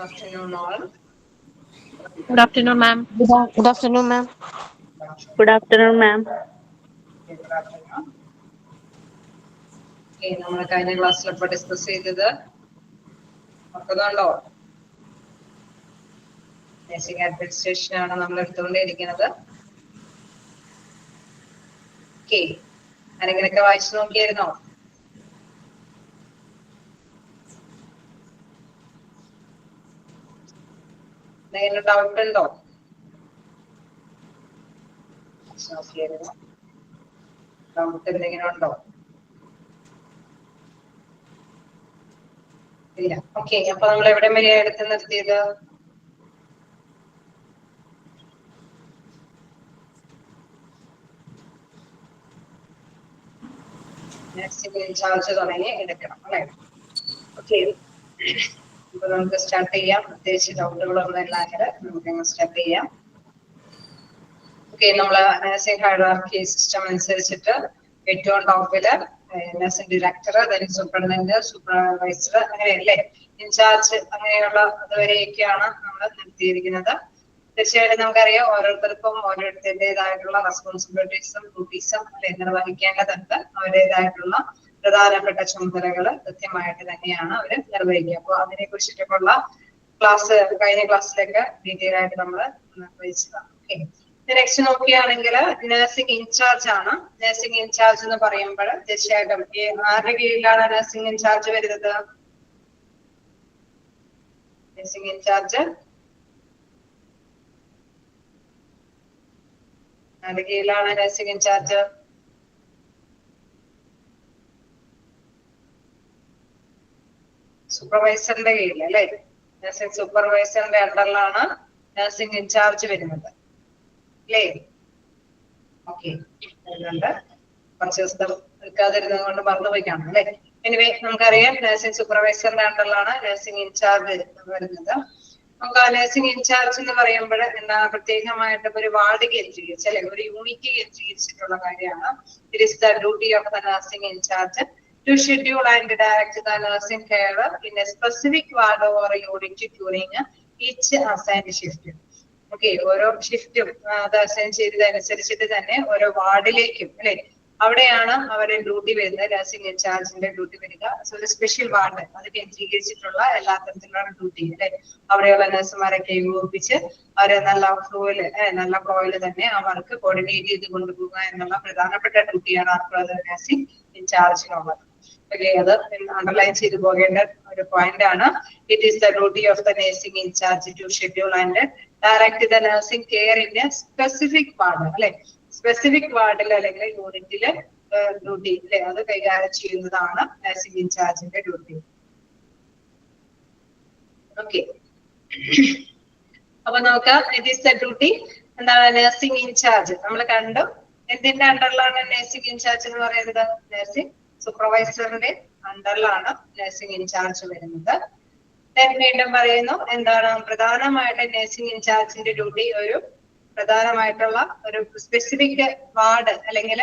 afternoon, all. Good afternoon, ma'am. Good afternoon, ma'am. Good afternoon, ma'am. Okay, good afternoon. Okay, നമ്മൾ കഴിഞ്ഞ ക്ലാസ്സിൽ ഇപ്പോൾ discuss ചെയ്തത് ഓർക്കുന്നുണ്ടോ? നേഴ്സിംഗ് അഡ്മിനിസ്ട്രേഷൻ ആണ് നമ്മൾ എടുത്തുകൊണ്ടിരിക്കുന്നത്. ഓക്കെ, ആരെങ്കിലൊക്കെ വായിച്ചു നോക്കിയായിരുന്നോ? എന്തെങ്കിലും ഡൗട്ട് ഉണ്ടോ? ഡൗട്ട് എന്തെങ്കിലും ഉണ്ടോ? ഇല്ല. ഓക്കെ, അപ്പൊ നമ്മൾ എവിടെ വരെയാണ് എടുത്ത് നിർത്തിയത്? ഇൻചാർജ് തുടങ്ങി എടുക്കണം അല്ലെ? ഓക്കെ, അപ്പൊ നമുക്ക് സ്റ്റാർട്ട് ചെയ്യാം. പ്രത്യേകിച്ച് ഡൗട്ടുകളൊന്നും ഇല്ലാതെ നമുക്ക് സ്റ്റാർട്ട് ചെയ്യാം. ഓക്കെ, നമ്മള് നഴ്സിംഗ് ഹൈറാർക്കി സിസ്റ്റം അനുസരിച്ചിട്ട് ഏറ്റവും ടോപ്പില് നഴ്സിംഗ് ഡയറക്ടർ, സൂപ്രണ്ടന്റ്, സൂപ്പർവൈസർ, അങ്ങനെയല്ലേ, ഇൻചാർജ്, അങ്ങനെയുള്ള അതുവരെയൊക്കെയാണ് നമ്മൾ നിർത്തിയിരിക്കുന്നത്. തീർച്ചയായിട്ടും നമുക്കറിയാം ഓരോരുത്തർക്കും ഓരോരുത്തരുടേതായിട്ടുള്ള റെസ്പോൺസിബിലിറ്റീസും ഡ്യൂട്ടീസും നിർവഹിക്കേണ്ടതുണ്ട്. അവരുടേതായിട്ടുള്ള പ്രധാനപ്പെട്ട ചുമതലകൾ കൃത്യമായിട്ട് തന്നെയാണ് അവർ നിർവഹിക്കുക. അപ്പോൾ അതിനെ കുറിച്ചിട്ടൊക്കെയുള്ള ക്ലാസ് കഴിഞ്ഞ ക്ലാസ്സിലൊക്കെ ഡീറ്റെയിൽ ആയിട്ട് നമ്മൾ നിർവഹിച്ചതാണ്. ഓക്കെ, നെക്സ്റ്റ് നോക്കുകയാണെങ്കിൽ നഴ്സിംഗ് ഇൻചാർജ് ആണ്. നഴ്സിംഗ് ഇൻചാർജ് എന്ന് പറയുമ്പോൾ തീർച്ചയായിട്ടും ആരുടെ കീഴിലാണ് നഴ്സിംഗ് ഇൻചാർജ് വരുന്നത്? നഴ്സിംഗ് ഇൻചാർജ് ആരുടെ കീഴിലാണ് നഴ്സിംഗ് ഇൻചാർജ്? സൂപ്പർവൈസറിന്റെ കീഴിൽ അല്ലെ? നഴ്സിംഗ് സൂപ്പർവൈസറിന്റെ അണ്ടറിലാണ് നഴ്സിംഗ് ഇൻചാർജ് വരുന്നത് അല്ലേ? ഓക്കെ, അതുകൊണ്ട് കുറച്ച് ദിവസം എടുക്കാതിരുന്നത് കൊണ്ട് മറന്നുപോയി കാണും അല്ലെ? എനിവേ, നമുക്കറിയാം നഴ്സിംഗ് സൂപ്പർവൈസറിന്റെ അണ്ടറിലാണ് നഴ്സിംഗ് ഇൻചാർജ് വരുന്നത്. നമുക്ക് ആ നഴ്സിംഗ് ഇൻചാർജ് എന്ന് പറയുമ്പോൾ എന്താ പ്രത്യേകമായിട്ട് ഒരു വാർഡ് കേന്ദ്രീകരിച്ച് അല്ലെ, ഒരു യൂണിറ്റ് കേന്ദ്രീകരിച്ചിട്ടുള്ള കാര്യമാണ്. It is the duty of the nursing incharge to schedule and direct the nursing care in a specific ward or unit during each assigned shift. Okay, ഓരോ ഷിഫ്റ്റും അത് അസൈൻ ചെയ്തതനുസരിച്ചിട്ട് തന്നെ ഓരോ വാർഡിലേക്കും അല്ലെ, അവിടെയാണ് അവരുടെ ഡ്യൂട്ടി വരുന്നത്, നഴ്സിംഗ് ഇൻചാർജിന്റെ ഡ്യൂട്ടി വരിക. സോ ഒരു സ്പെഷ്യൽ വാർഡ് അത് കേന്ദ്രീകരിച്ചിട്ടുള്ള എല്ലാ തരത്തിലുള്ള ഡ്യൂട്ടി അല്ലെ, അവിടെയുള്ള നഴ്സുമാരൊക്കെ ഏകോപിപ്പിച്ച് അവരെ നല്ല ഫ്ലോയില് നല്ല ഫ്ലോയില് തന്നെ ആ വർക്ക് കോർഡിനേറ്റ് ചെയ്ത് കൊണ്ടുപോകുക എന്നുള്ള പ്രധാനപ്പെട്ട ഡ്യൂട്ടിയാണ് ആർക്കുള്ളത്? നഴ്സിംഗ് ഇൻചാർജിനുള്ളത്. ഓക്കെ, അത് അണ്ടർലൈൻ ചെയ്തു പോകേണ്ട ഒരു പോയിന്റ് ആണ്. It is the duty of the nursing incharge to schedule and direct the nursing care in a specific ward അല്ലെ, സ്പെസിഫിക് വാർഡിൽ അല്ലെങ്കിൽ യൂണിറ്റിലെ ഡ്യൂട്ടി അല്ലെ, അത് കൈകാര്യം ചെയ്യുന്നതാണ് നഴ്സിംഗ് ഇൻചാർജിന്റെ ഡ്യൂട്ടി. ഓക്കെ, അപ്പൊ നമുക്ക് ഇറ്റ് ഈസ് ദ ഡ്യൂട്ടി എന്താണ് നഴ്സിംഗ് ഇൻചാർജ് നമ്മൾ കണ്ടു. എന്തിന്റെ അണ്ടറിലാണ് നഴ്സിംഗ് ഇൻചാർജ് എന്ന് പറയുന്നത്? നഴ്സിംഗ് സൂപ്പർവൈസറിന്റെ അണ്ടറിലാണ് നഴ്സിംഗ് ഇൻചാർജ് വരുന്നത്. വീണ്ടും പറയുന്നു എന്താണ് പ്രധാനമായിട്ട് നഴ്സിംഗ് ഇൻചാർജിന്റെ ഡ്യൂട്ടി ഒരു പ്രധാനമായിട്ടുള്ള ഒരു സ്പെസിഫിക് വാർഡ് അല്ലെങ്കിൽ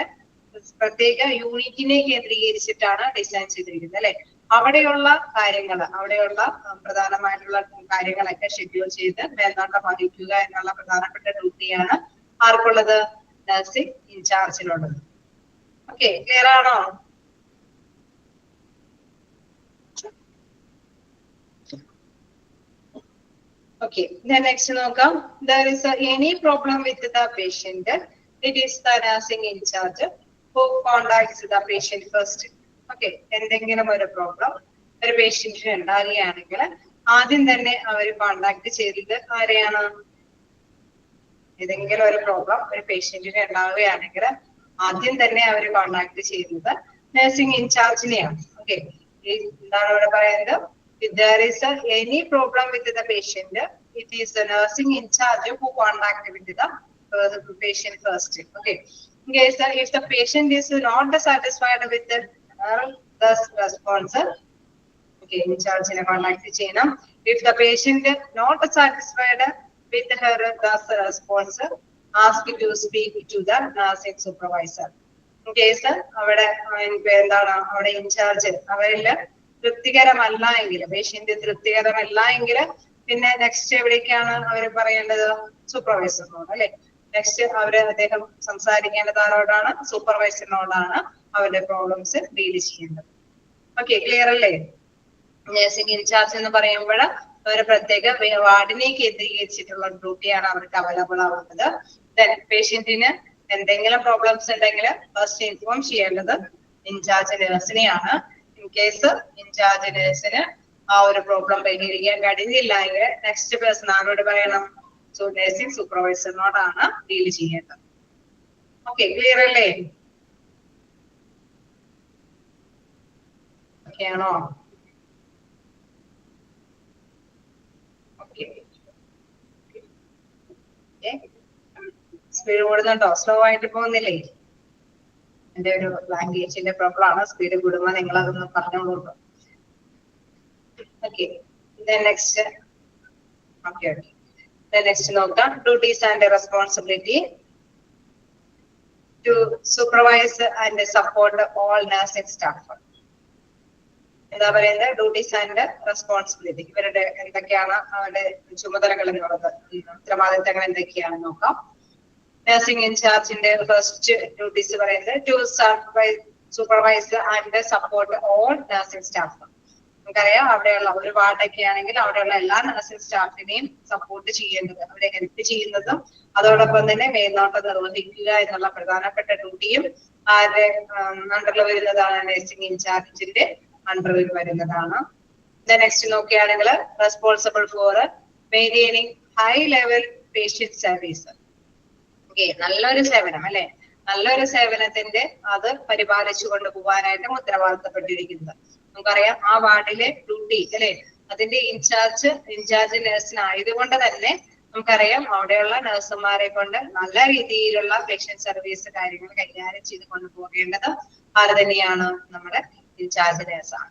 പ്രത്യേക യൂണിറ്റിനെ കേന്ദ്രീകരിച്ചിട്ടാണ് ഡിസൈൻ ചെയ്തിരിക്കുന്നത് അല്ലെ. അവിടെയുള്ള കാര്യങ്ങൾ, അവിടെയുള്ള പ്രധാനമായിട്ടുള്ള കാര്യങ്ങളൊക്കെ ഷെഡ്യൂൾ ചെയ്ത് മേൽനോട്ടം വഹിക്കുക എന്നുള്ള പ്രധാനപ്പെട്ട ഡ്യൂട്ടിയാണ് ആർക്കുള്ളത്? നഴ്സിംഗ് ഇൻചാർജിനുള്ളത്. ഓക്കെ, ക്ലിയർ ആണോ? Okay, then next നോക്കാം. There is any problem with the patient, it is the nursing in charge who contacts the patient first. Okay, എന്തെങ്കിലും ഒരു പ്രോബ്ലം ഒരു പേഷ്യന്റിന് ഉണ്ടാകുകയാണെങ്കിൽ ആദ്യം തന്നെ അവർ കോണ്ടാക്ട് ചെയ്തത് ആരെയാണ്? ഏതെങ്കിലും ഒരു പ്രോബ്ലം ഒരു പേഷ്യന്റിന് ഉണ്ടാവുകയാണെങ്കിൽ ആദ്യം തന്നെ അവർ കോണ്ടാക്ട് ചെയ്യുന്നത് നഴ്സിംഗ് ഇൻചാർജിനെയാണ്. ഓക്കെ, എന്താണ് ഇവിടെ പറയുന്നത്? If there is any problem with the patient, it is the nursing in charge who contact with the patient first. Okay. In case if the patient is not satisfied with the response, okay, in charge in contact cheyyanam. If the patient not satisfied with her response, ask to speak to the nursing supervisor. In case avade endana avade in charge avelle തൃപ്തികരമല്ല എങ്കിൽ, patient തൃപ്തികരമല്ല എങ്കിൽ പിന്നെ next എവിടേക്കാണ് അവർ പറയേണ്ടത്? സൂപ്പർവൈസറിനോട് അല്ലെ. Next അദ്ദേഹം സംസാരിക്കേണ്ടത് ആരോടാണ്? സൂപ്പർവൈസറിനോടാണ് അവരുടെ പ്രോബ്ലംസ് ഡീൽ ചെയ്യേണ്ടത്. ഓക്കെ, ക്ലിയർ അല്ലേ? നഴ്സിംഗ് ഇൻചാർജ് എന്ന് പറയുമ്പോൾ ഒരു പ്രത്യേക വാർഡിനെ കേന്ദ്രീകരിച്ചിട്ടുള്ള ഡ്യൂട്ടിയാണ് അവർക്ക് അവൈലബിൾ ആവുന്നത്. പേഷ്യന്റിന് എന്തെങ്കിലും പ്രോബ്ലംസ് ഉണ്ടെങ്കിൽ ഫസ്റ്റ് ഇൻഫോം ചെയ്യേണ്ടത് ഇൻചാർജ് നഴ്സിനെയാണ്. ഇൻ കേസ് ഇൻചാർജ് നഴ്സിന് ആ ഒരു പ്രോബ്ലം പരിഹരിക്കാൻ കഴിഞ്ഞില്ല എങ്കിൽ നെക്സ്റ്റ് പേഴ്സൺ ആരോട് പറയണം? നഴ്സിംഗ് സൂപ്പർവൈസറിനോടാണ് ഡീൽ ചെയ്യേണ്ടത്. ഓക്കെ, ക്ലിയർ അല്ലേ? ഓക്കെ ആണോ? സ്പീഡ് കൂടുന്നുണ്ടോ? സ്ലോ ആയിട്ട് പോകുന്നില്ലേ? എന്റെ ഒരു ലാംഗ്വേജിന്റെ പ്രോബ്ലം ആണ്. സ്പീഡ് കൂടുമ്പോ നിങ്ങൾ അതൊന്ന് പറഞ്ഞോളൂ. Okay, next. ഓക്കെ, നെക്സ്റ്റ് നോക്കാം. Duties and responsibility to supervise and support all nursing staff. എന്താ പറയുന്നത്? Duties and responsibility. ഇവരുടെ എന്തൊക്കെയാണ് അവരുടെ ചുമതലകൾ എന്നുള്ളത്, ഉത്തരവാദിത്തങ്ങൾ എന്തൊക്കെയാണെന്ന് നോക്കാം. നഴ്സിംഗ് ഇൻചാർജിന്റെ ഫസ്റ്റ് ഡ്യൂട്ടീസ് പറയുന്നത് to supervise and support all nursing staff. നമുക്കറിയാം, അവിടെയുള്ള ഒരു വാർഡൊക്കെ ആണെങ്കിൽ അവിടെയുള്ള എല്ലാ നഴ്സിംഗ് സ്റ്റാഫിനെയും സപ്പോർട്ട് ചെയ്യേണ്ടത്, അവരെ ഹെൽപ്പ് ചെയ്യുന്നതും അതോടൊപ്പം തന്നെ മേൽനോട്ടം നിർവഹിക്കുക എന്നുള്ള പ്രധാനപ്പെട്ട ഡ്യൂട്ടിയും ആരുടെ അണ്ടറിൽ വരുന്നതാണ്? നഴ്സിംഗ് ഇൻചാർജിന്റെ അണ്ടറിൽ വരുന്നതാണ്. നെക്സ്റ്റ് നോക്കുകയാണെങ്കിൽ responsible for maintaining high level patient service. Okay, നല്ലൊരു സേവനം അല്ലെ, നല്ലൊരു സേവനത്തിന്റെ അത് പരിപാലിച്ചു കൊണ്ടുപോകാനായിട്ടും ഉത്തരവാദിത്തപ്പെട്ടിരിക്കുന്നത്. നമുക്കറിയാം, ആ വാർഡിലെ ഡ്യൂട്ടി അല്ലെ, അതിന്റെ ഇൻചാർജ് നഴ്സിനായതുകൊണ്ട് തന്നെ നമുക്കറിയാം അവിടെയുള്ള നഴ്സുമാരെ കൊണ്ട് നല്ല രീതിയിലുള്ള പേഷ്യന്റ് സർവീസ് കാര്യങ്ങൾ കൈകാര്യം ചെയ്ത് കൊണ്ടുപോകേണ്ടത് ആര് തന്നെയാണ്? നമ്മുടെ ഇൻചാർജ് നഴ്സാണ്.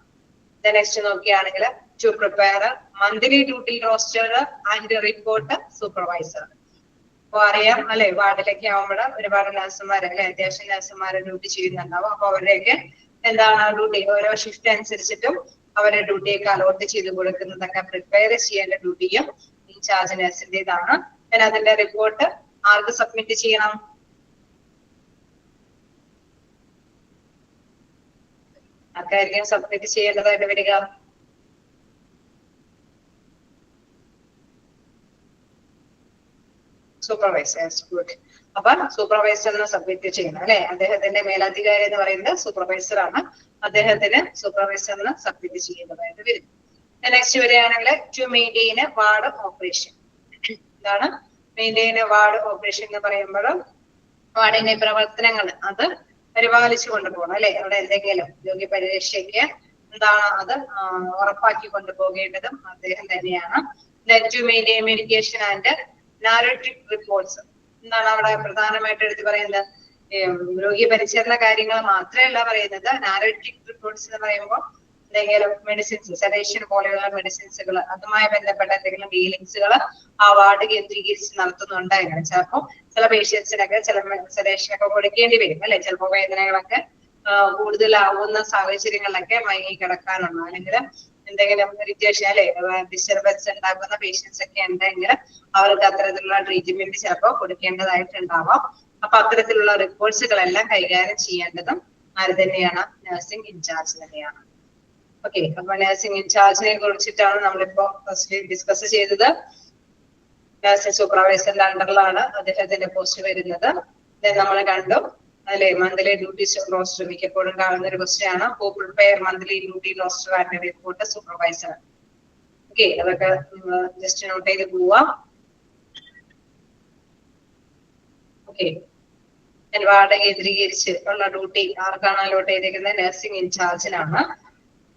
നെക്സ്റ്റ് നോക്കുകയാണെങ്കിൽ to prepare monthly duty roster and report supervisor. അപ്പൊ അറിയാം അല്ലെ, വാർഡിലേക്ക് ആവുമ്പോൾ ഒരുപാട് നഴ്സുമാർ അല്ലെ, അത്യാവശ്യം നഴ്സുമാർ ഡ്യൂട്ടി ചെയ്യുന്നുണ്ടാവും. അപ്പൊ അവരുടെയൊക്കെ എന്താണ് ഡ്യൂട്ടി, ഓരോ ഷിഫ്റ്റ് അനുസരിച്ചിട്ടും അവരുടെ ഡ്യൂട്ടിയൊക്കെ അലോട്ട് ചെയ്ത് കൊടുക്കുന്നതൊക്കെ പ്രിപ്പയർ ചെയ്യേണ്ട ഡ്യൂട്ടിയും ഇൻചാർജ് നഴ്സിന്റേതാണ്. പിന്നെ അതിന്റെ റിപ്പോർട്ട് ആർക്ക് സബ്മിറ്റ് ചെയ്യണം? ആർക്കായിരിക്കും സബ്മിറ്റ് ചെയ്യേണ്ടതായിട്ട് വരിക? സൂപ്പർവൈസേഴ്സ്. ഗുഡ്. അപ്പൊ സൂപ്പർവൈസറിന് സബ്മിറ്റ് ചെയ്യണം അല്ലെ. അദ്ദേഹത്തിന്റെ മേലധികാരി എന്ന് പറയുന്നത് സൂപ്പർവൈസർ ആണ്. അദ്ദേഹത്തിന് സൂപ്പർവൈസറിന് സബ്മിറ്റ് ചെയ്യേണ്ടതായിട്ട് വരും. നെക്സ്റ്റ് വരികയാണെങ്കിൽ ടു മെയിൻറ്റെയിൻ വാർഡ് ഓപ്പറേഷൻ. എന്താണ് മെയിൻറ്റെയിൻ വാർഡ് ഓപ്പറേഷൻ എന്ന് പറയുമ്പോൾ? വാർഡിന്റെ പ്രവർത്തനങ്ങൾ അത് പരിപാലിച്ചു കൊണ്ടുപോകണം അല്ലെ. അവിടെ എന്തെങ്കിലും രോഗി പരിരക്ഷയ്ക്ക് എന്താണ് അത് ഉറപ്പാക്കി കൊണ്ടുപോകേണ്ടതും അദ്ദേഹം തന്നെയാണ്. To maintain medication and narrative reports. എന്താണ് അവിടെ പ്രധാനമായിട്ട് എടുത്ത് പറയുന്നത്? രോഗി പരിചരണ കാര്യങ്ങൾ മാത്രമല്ല പറയുന്നത്. നാരറ്റിക് റിപ്പോർട്ട്സ് എന്ന് പറയുമ്പോൾ എന്തെങ്കിലും മെഡിസിൻസ്, സെഡേഷൻ പോലെയുള്ള മെഡിസിൻസുകൾ, അതുമായി ബന്ധപ്പെട്ട എന്തെങ്കിലും ഡീലിങ്സുകൾ ആ വാർഡ് കേന്ദ്രീകരിച്ച് നടത്തുന്നുണ്ടായിരുന്നു. ചിലപ്പോൾ ചില പേഷ്യൻസിനൊക്കെ ചില സെഡേഷനൊക്കെ കൊടുക്കേണ്ടി വരും അല്ലെ. ചിലപ്പോൾ വേദനകളൊക്കെ കൂടുതലാവുന്ന സാഹചര്യങ്ങളിലൊക്കെ മയങ്ങി കിടക്കാനുള്ള അല്ലെങ്കിൽ എന്തെങ്കിലും ഇറിറ്റേഷൻ അല്ലെ, ഡിസ്റ്റർബൻസ് ഉണ്ടാക്കുന്ന പേഷ്യൻസ് ഒക്കെ ഉണ്ടെങ്കിൽ അവർക്ക് അത്തരത്തിലുള്ള ട്രീറ്റ്മെന്റ് ചിലപ്പോൾ കൊടുക്കേണ്ടതായിട്ടുണ്ടാവാം. അപ്പൊ അത്തരത്തിലുള്ള റിപ്പോർട്ട്സുകളെല്ലാം കൈകാര്യം ചെയ്യേണ്ടതും ആര് തന്നെയാണ്? നഴ്സിംഗ് ഇൻചാർജ് തന്നെയാണ്. ഓക്കെ, അപ്പൊ നഴ്സിംഗ് ഇൻചാർജിനെ കുറിച്ചിട്ടാണ് നമ്മളിപ്പോ ഫസ്റ്റ് ഡിസ്കസ് ചെയ്തത്. നഴ്സിംഗ് സൂപ്പർവൈസറിന്റെ അണ്ടറിലാണ് അദ്ദേഹത്തിന്റെ പോസ്റ്റ് വരുന്നത്. നമ്മൾ കണ്ടു അല്ലെ, മന്ത്ലി ഡ്യൂട്ടി റോസ്റ്റർ മിക്കപ്പോഴും കാണുന്ന ഒരു ക്വസ്റ്റ്യൻ ആണ്. Who prepare monthly duty roster and report supervisor. Okay, അതൊക്കെ ജസ്റ്റ് നോട്ട് ചെയ്ത് പോവാം. ഓക്കെ, വാർഡ് കേന്ദ്രീകരിച്ച് ഉള്ള ഡ്യൂട്ടി ആർക്കാണ് അലോട്ട് ചെയ്തിരിക്കുന്നത്? നഴ്സിംഗ് ഇൻചാർജിനാണ്.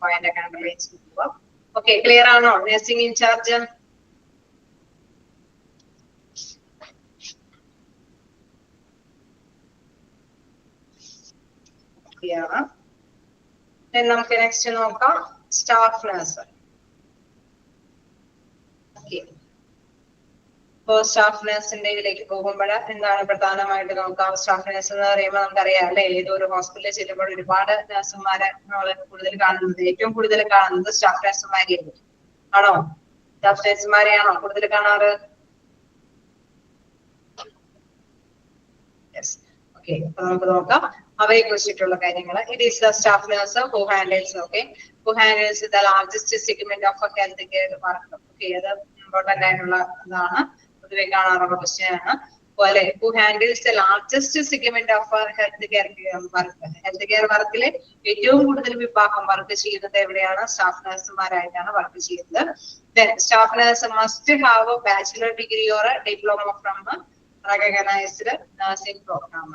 പോയിന്റ് ഒക്കെ അണ്ടർലൈൻ ചെയ്ത് പോവാം. ഓക്കെ, ക്ലിയർ ആണോ? നഴ്സിംഗ് ഇൻചാർജ് നമുക്ക് നെക്സ്റ്റ് നോക്കാം. Staff nurse. ഇപ്പോ സ്റ്റാഫ് നഴ്സിന്റെ ഇതിലേക്ക് പോകുമ്പോൾ എന്താണ് പ്രധാനമായിട്ട് നോക്കാം? സ്റ്റാഫ് നഴ്സ് എന്ന് പറയുമ്പോൾ നമുക്കറിയാം അല്ലെ, ഏതൊരു ഹോസ്പിറ്റലിൽ ചെല്ലുമ്പോൾ ഒരുപാട് നഴ്സുമാരെ നമ്മൾ കൂടുതൽ കാണുന്നത്, ഏറ്റവും കൂടുതൽ കാണുന്നത് സ്റ്റാഫ് നഴ്സുമാരെയായിരിക്കും. ആണോ? സ്റ്റാഫ് നഴ്സുമാരെയാണോ കൂടുതൽ കാണാറ്? യെസ്. ഓക്കെ, അപ്പൊ നമുക്ക് നോക്കാം അവയെ കുറിച്ചിട്ടുള്ള കാര്യങ്ങൾ. It is the staff nurse who handles the largest segment of health care work. Okay, അത് ഇമ്പോർട്ടന്റ് ആയിട്ടുള്ള ഇതാണ്, പൊതുവെ കാണാറുള്ള ക്വസ്റ്റ്യൻ ആണ്. പോലെ who handles the largest segment of health care work. Health care വർക്കിൽ ഏറ്റവും കൂടുതൽ വിഭാഗം വർക്ക് ചെയ്യുന്നത് എവിടെയാണ്? സ്റ്റാഫ് നഴ്സുമാരായിട്ടാണ് വർക്ക് ചെയ്യുന്നത്. Then staff nurse must have a bachelor degree or a diploma from a recognized nursing program.